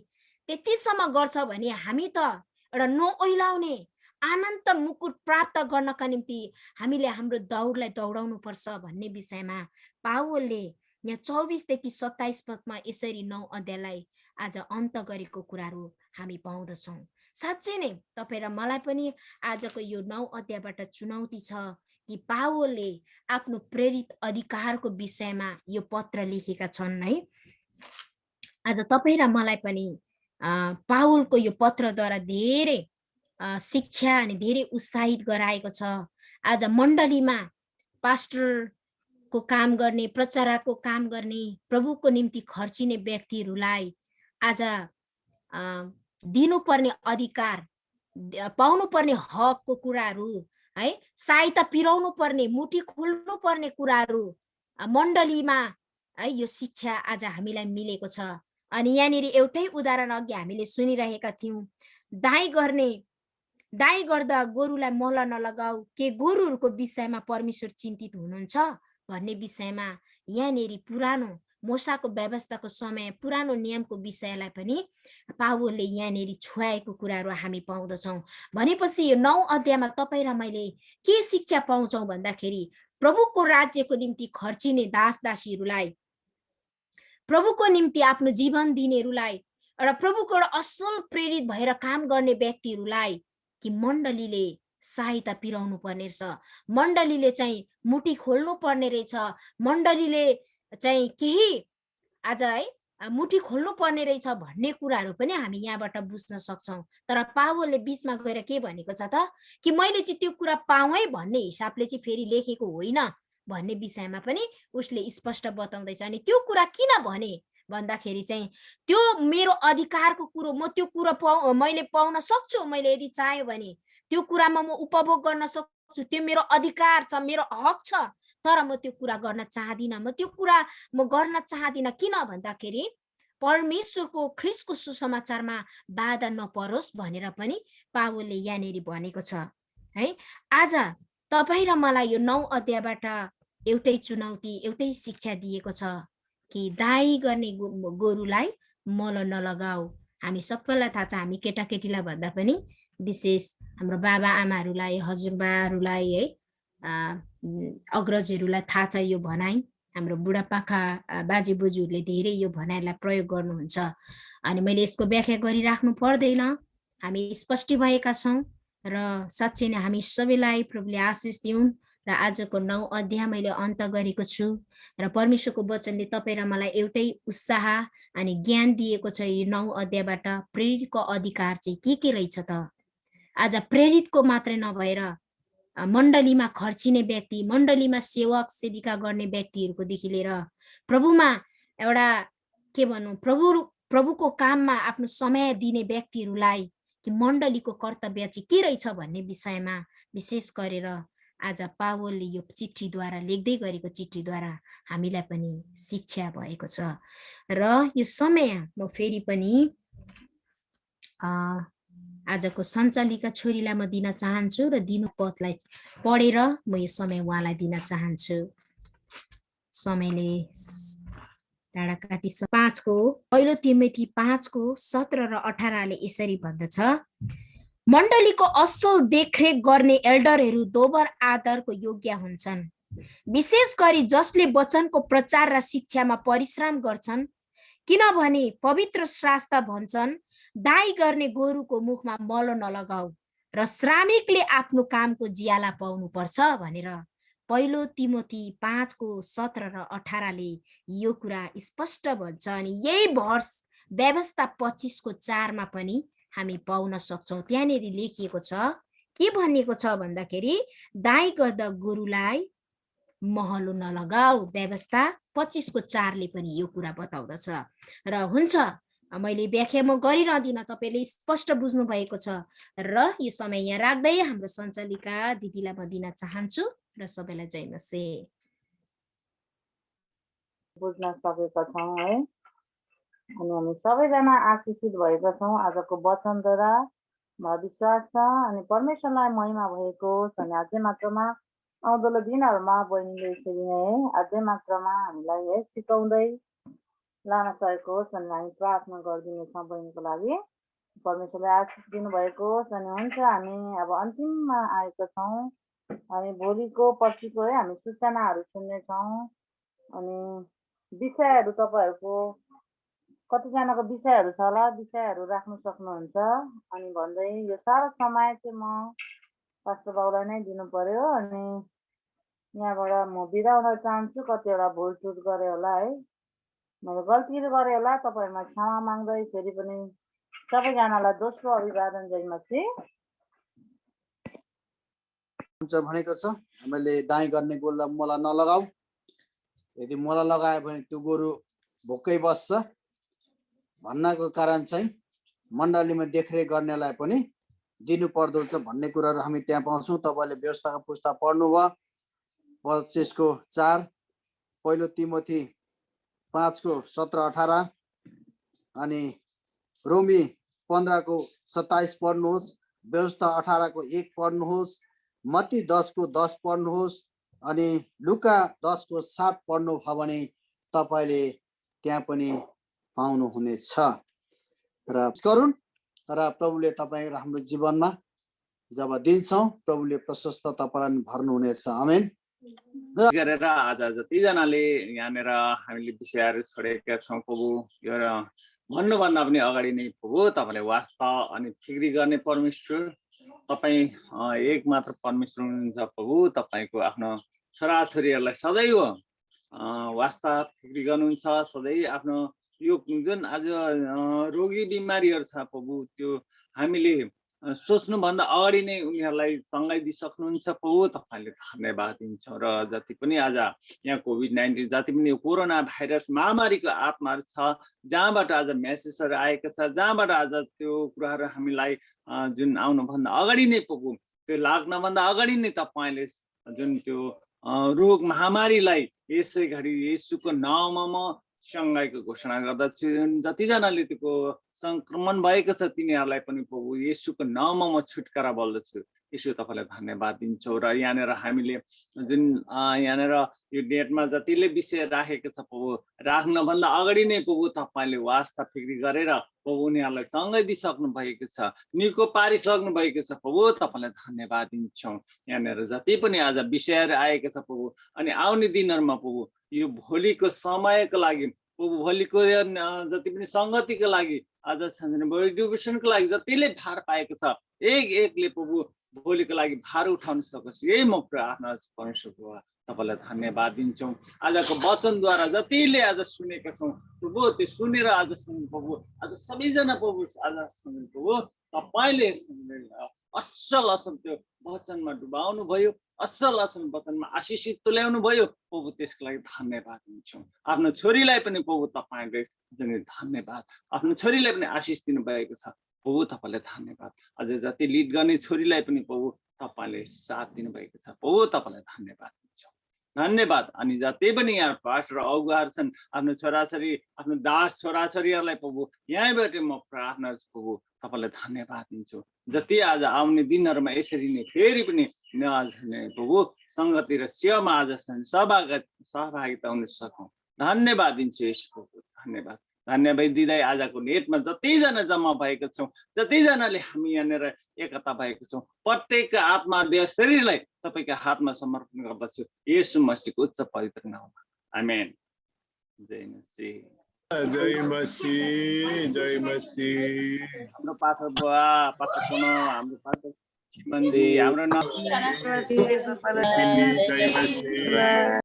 त्यतिसम्म गर्छ भने हामी त एउटा नओइलाउने अनन्त मुकुट प्राप्त गर्नका निम्ति हामीले हाम्रो दौडलाई दौडाउनु पर्छ भन्ने विषयमा पावलले यहाँ 24 देखि 27 पदमा यसरी 9 अध्यायलाई आज अन्त गरेको कुराहरू हामी पाउँदछौँ। साँच्चै नै तपाईँ र मलाई पनि आजको यो 9 अध्यायबाट चुनौती छ कि पावलले आफ्नो प्रेरित अधिकारको विषयमा यो पत्र लेखेका छन् है। आज तपाईँ र मलाई पनि पावलको यो पत्रद्वारा धेरै शिक्षा अनि धेरै उत्साहित गराएको छ। आज मण्डलीमा पास्टरको काम गर्ने, प्रचारकको काम गर्ने, प्रभुको निम्ति खर्चिने व्यक्तिहरूलाई आज दिनुपर्ने अधिकार, पाउनुपर्ने हकको कुराहरू है, सहायता पिराउनु पर्ने, मुठी खोल्नु पर्ने कुराहरू मण्डलीमा है यो शिक्षा आज हामीलाई मिलेको छ। अनि यहाँनिर एउटै उदाहरण अघि हामीले सुनिरहेका थियौँ, दाइ गर्दा गोरुलाई मल नलगाऊ, के गोरुहरूको विषयमा परमेश्वर चिन्तित हुनुहुन्छ भन्ने विषयमा यहाँनिर पुरानो मोसाको व्यवस्थाको समय पुरानो नियमको विषयलाई पनि पावलले यहाँनिर छुवाएको कुराहरू हामी पाउँदछौँ। भनेपछि यो 9 अध्यायमा तपाईँ र मैले के शिक्षा पाउँछौँ भन्दाखेरि प्रभुको राज्यको निम्ति खर्चिने दासदासीहरूलाई, प्रभुको निम्ति आफ्नो जीवन दिनेहरूलाई र प्रभुको असल प्रेरित भएर काम गर्ने व्यक्तिहरूलाई कि मण्डलीले सहायता पुर्याउनु पर्ने रहेछ, मण्डलीले चाहिँ मुठी खोल्नु पर्ने रहेछ, मण्डलीले चाहिँ केही आज है मुठी खोल्नु पर्ने रहेछ भन्ने कुराहरू पनि हामी यहाँबाट बुझ्न सक्छौँ। तर पावलले बीचमा गएर के भनेको छ त कि मैले चाहिँ त्यो कुरा पाएँ भन्ने हिसाबले चाहिँ फेरि लेखेको होइन भन्ने विषयमा पनि उसले स्पष्ट बताउँदैछ। अनि त्यो कुरा किन भने भन्दाखेरि चाहिँ त्यो मेरो अधिकारको कुरो, म त्यो कुरो मैले पाउन सक्छु, मैले यदि चाह्यो भने त्यो कुरामा म उपभोग गर्न सक्छु, त्यो मेरो अधिकार छ, मेरो हक छ। तर म त्यो कुरा गर्न चाहदिनँ, म त्यो कुरा म गर्न चाहदिनँ। किन भन्दाखेरि परमेश्वरको ख्रीष्टको सुसमाचारमा बाधा नपरोस् भनेर पनि पावलले यहाँनिर भनेको छ है। आज तपाईँ र मलाई यो 9 अध्यायबाट एउटै चुनौती, एउटै शिक्षा दिएको छ कि दाइ गर्ने गोरुलाई मल नलगाऊ। हामी सबैलाई थाहा छ, हामी केटाकेटीलाई भन्दा पनि विशेष हाम्रो बाबा आमाहरूलाई, हजुरबाहरूलाई है, अग्रजहरूलाई थाहा छ यो भनाइ। हाम्रो बुढापाका बाजे बोजूहरूले धेरै यो भनाइलाई प्रयोग गर्नुहुन्छ। अनि मैले यसको व्याख्या गरिराख्नु पर्दैन, हामी स्पष्ट भएका छौँ र साँच्चै नै हामी सबैलाई प्रभुले आशिष दिउन्। र आजको 9 अध्याय मैले अन्त गरेको छु र परमेश्वरको वचनले तपाईँ र मलाई एउटै उत्साह अनि ज्ञान दिएको छ। यो 9 अध्यायबाट प्रेरितको अधिकार चाहिँ के रहेछ त? आज प्रेरितको मात्रै नभएर मण्डलीमा खर्चिने व्यक्ति, मण्डलीमा सेवक सेविका गर्ने व्यक्तिहरूकोदेखि लिएर प्रभुमा एउटा के भनौँ, प्रभुको काममा आफ्नो समय दिने व्यक्तिहरूलाई कि मण्डलीको कर्तव्य चाहिँ के रहेछ भन्ने विषयमा विशेष गरेर आज पावलले यो चिठीद्वारा, लेख्दै गरेको चिठीद्वारा हामीलाई पनि शिक्षा भएको छ। र यो समय म फेरि पनि आजको सञ्चालिका छोरीलाई म दिन चाहन्छु र दिनु पदलाई पढेर म यो समय उहाँलाई दिन चाहन्छु। समयले डाँडा काटी 5 को पहिलो तिमोथी 5 को 17 र 18ले यसरी भन्दछ, मण्डलीको असल देखरेख गर्ने एल्डरहरू दोबर आदरको योग्य हुन्छन्, विशेष गरी जसले वचनको प्रचार र शिक्षामा परिश्रम गर्छन्। किनभने पवित्र शास्त्र भन्छन्, दाइ गर्ने गोरुको मुखमा मल नलगाऊ र श्रमिकले आफ्नो कामको जियाला पाउनु पर्छ भनेर पहिलो तिमोथी 5 को 17 र 18ले यो कुरा स्पष्ट भन्छ। अनि यही भर्स व्यवस्था 25 को 4 मा पनि हामी पाउन सक्छौँ। त्यहाँनिर लेखिएको छ, के भनिएको छ भन्दाखेरि दाइ गर्दा गोरुलाई महलो नलगाऊ। व्यवस्था 25 को 4 ले पनि यो कुरा बताउँदछ। र हुन्छ, मैले व्याख्या म गरिरहदिनँ, तपाईँले स्पष्ट बुझ्नु भएको छ। र यो समय यहाँ राख्दै हाम्रो सञ्चालिका दिदीलाई म दिन चाहन्छु र सबैलाई जय मसीह। बुझ्न सकेका छौँ है, अनि हामी सबैजना आशिषित भएका छौँ आजको वचनद्वारा। मलाई विश्वास छ अनि परमेश्वरलाई महिमा भएको छ। अनि अझै मात्रामा आउँदो दिनहरूमा बहिनीले यसरी नै अझै मात्रामा हामीलाई है सिकाउँदै लान सकेको होस्। अनि हामी प्रार्थना गरिदिनेछौँ बहिनीको लागि, परमेश्वरले आशिष दिनुभएको होस्। अनि हुन्छ, हामी अब अन्तिममा आएका छौँ। अनि भोलिको पर्सिको है हामी सूचनाहरू सुन्नेछौँ। अनि विषयहरू तपाईँहरूको कतिजनाको विषयहरू छ होला, विषयहरू राख्नु सक्नुहुन्छ। अनि भन्दै यो सारा समय चाहिँ म पास्टर बाउलाई नै दिनु पर्यो। अनि यहाँबाट म बिदा हुन चाहन्छु। कतिवटा भुलचुट गरेँ होला है, मैले गल्तीहरू गरेँ होला, तपाईँहरूमा क्षमा माग्दै फेरि पनि सबैजनालाई दोस्रो अभिवादन जय मसीह। भनेको छ हामीले दाइ गर्ने गोरुलाई मल नलगाऊ। यदि मल लगायो भने त्यो गोरु भोकै बस्छ भन्नको कारण चाहिँ मण्डलीमा देखरेख गर्नेलाई पनि दिनु पर्दो रहेछ भन्ने कुराहरू हामी त्यहाँ पाउँछौँ। तपाईँले व्यवस्थाको पुस्तक पढ्नुभयो 25 को 4, पहिलो तिमोथी 5 को 17, 18 अनि रोमी 15 को 27 पढ्नुहोस्, व्यवस्था 18 को 1 पढ्नुहोस्, मत्ती 10 को 10 पढ्नुहोस् अनि लुका 10 को 7 पढ्नुभयो भने तपाईँले त्यहाँ पनि पाउनुहुनेछ र गरौँ र प्रभुले तपाईँ र हाम्रो जीवनमा जब दिन्छौँ प्रभुले प्रशस्तता प्रदान भर्नुहुनेछ आमेन गरेर आज जतिजनाले यहाँनिर हामीले विषयहरू छोडेका छौँ प्रभु यो भन्नुभन्दा पनि अगाडि नै प्रभु तपाईँले वास्ता अनि फिक्री गर्ने परमेश्वर तपाईँ एक मात्र परमेश्वर हुनुहुन्छ प्रभु तपाईँको आफ्नो छोराछोरीहरूलाई सदैव वास्ता फिक्री गर्नुहुन्छ सधैँ आफ्नो यो जुन आज रोगी बिमारीहरू छ प्रभु त्यो हामीले सोच्नुभन्दा अगाडि नै उनीहरूलाई चङ्गाइ दिइसक्नुहुन्छ प्रभु तपाईँले धन्यवाद दिन्छौँ र जति पनि आज यहाँ कोभिड-19 जति पनि कोरोना भाइरस महामारीको आत्माहरू छ जहाँबाट आज मेसेजहरू आएको छ जहाँबाट आज त्यो कुराहरू हामीलाई जुन आउनुभन्दा अगाडि नै प्रभु त्यो लाग्नभन्दा अगाडि नै तपाईँले जुन त्यो रोग महामारीलाई यसै घडी येशूको नाममा सङ्घाइको घोषणा गर्दछु जतिजनाले त्यो संक्रमण भएको छ तिनीहरूलाई पनि प्रभु येशूको नाममा म छुटकारा बोल्दछु यसो तपाईँलाई धन्यवाद दिन्छौँ र यहाँनिर हामीले जुन यहाँनिर यो डेटमा जतिले विषय राखेको छ प्रभु राख्नभन्दा अगाडि नै प्रभु तपाईँले वास्ता फिक्री गरेर प्रभु उनीहरूलाई चङ्गाइ दिइसक्नु भएको छ निको पारिसक्नु भएको छ प्रभु तपाईँलाई धन्यवाद दिन्छौँ यहाँनिर जति पनि आज विषयहरू आएको छ प्रभु अनि आउने दिनहरूमा प्रभु यो भोलिको समयको लागि प्रभु भोलिको जति पनि सङ्गतिको लागि आज डिभोसनको लागि जतिले भार पाएको छ एकले प्रभु भोलिको लागि भार उठाउन सकोस् यही म प्रार्थना परमेश्वरको तपाईँलाई धन्यवाद दिन्छौँ आजको वचनद्वारा जतिले आज सुनेका छौँ प्रभु त्यो सुनेर आज सुन्नु प्रभु आज सबैजना प्रभु आज सुन्नु प्रभु तपाईँले असल त्यो वचनमा डुबाउनु भयो असल वचनमा आशिषित तुल्याउनु भयो प्रभु त्यसको लागि धन्यवाद दिन्छौँ आफ्नो छोरीलाई पनि प्रभु तपाईँले धन्यवाद आफ्नो छोरीलाई पनि आशिष दिनुभएको छ प्रभु तपाईँलाई धन्यवाद अझै जति लिड गर्ने छोरीलाई पनि प्रभु तपाईँले साथ दिनुभएको छ प्रभु तपाईँलाई धन्यवाद दिन्छौँ धन्यवाद अनि जति पनि यहाँ पास्टर अगुवाहरू छन् आफ्नो छोराछोरी आफ्नो दास छोराछोरीहरूलाई प्रभु यहीँबाट म प्रार्थना प्रभु तपाईँलाई धन्यवाद दिन्छु जति आज आउने दिनहरूमा यसरी नै फेरि पनि प्रभु सङ्गति र सेवामा आज सहभागिता हुन सकौँ धन्यवाद दिन्छु यसको धन्यवाद धन्यवाद दिँदै आजको नेटमा जतिजना जम्मा भएको छौँ जतिजनाले हामी यहाँनिर एकता भएको छौँ प्रत्येक आत्मा देह शरीरलाई तपाईँको हातमा समर्पण गर्दछु येशू मसीहको उच्च पवित्र नाममा आमेन जय मसीह जय मसीह जय मसीह हाम्रो पास्टर बुवा पास्टर पुनो हाम्रो पास्टर चिमन्दी हाम्रो जय मसीह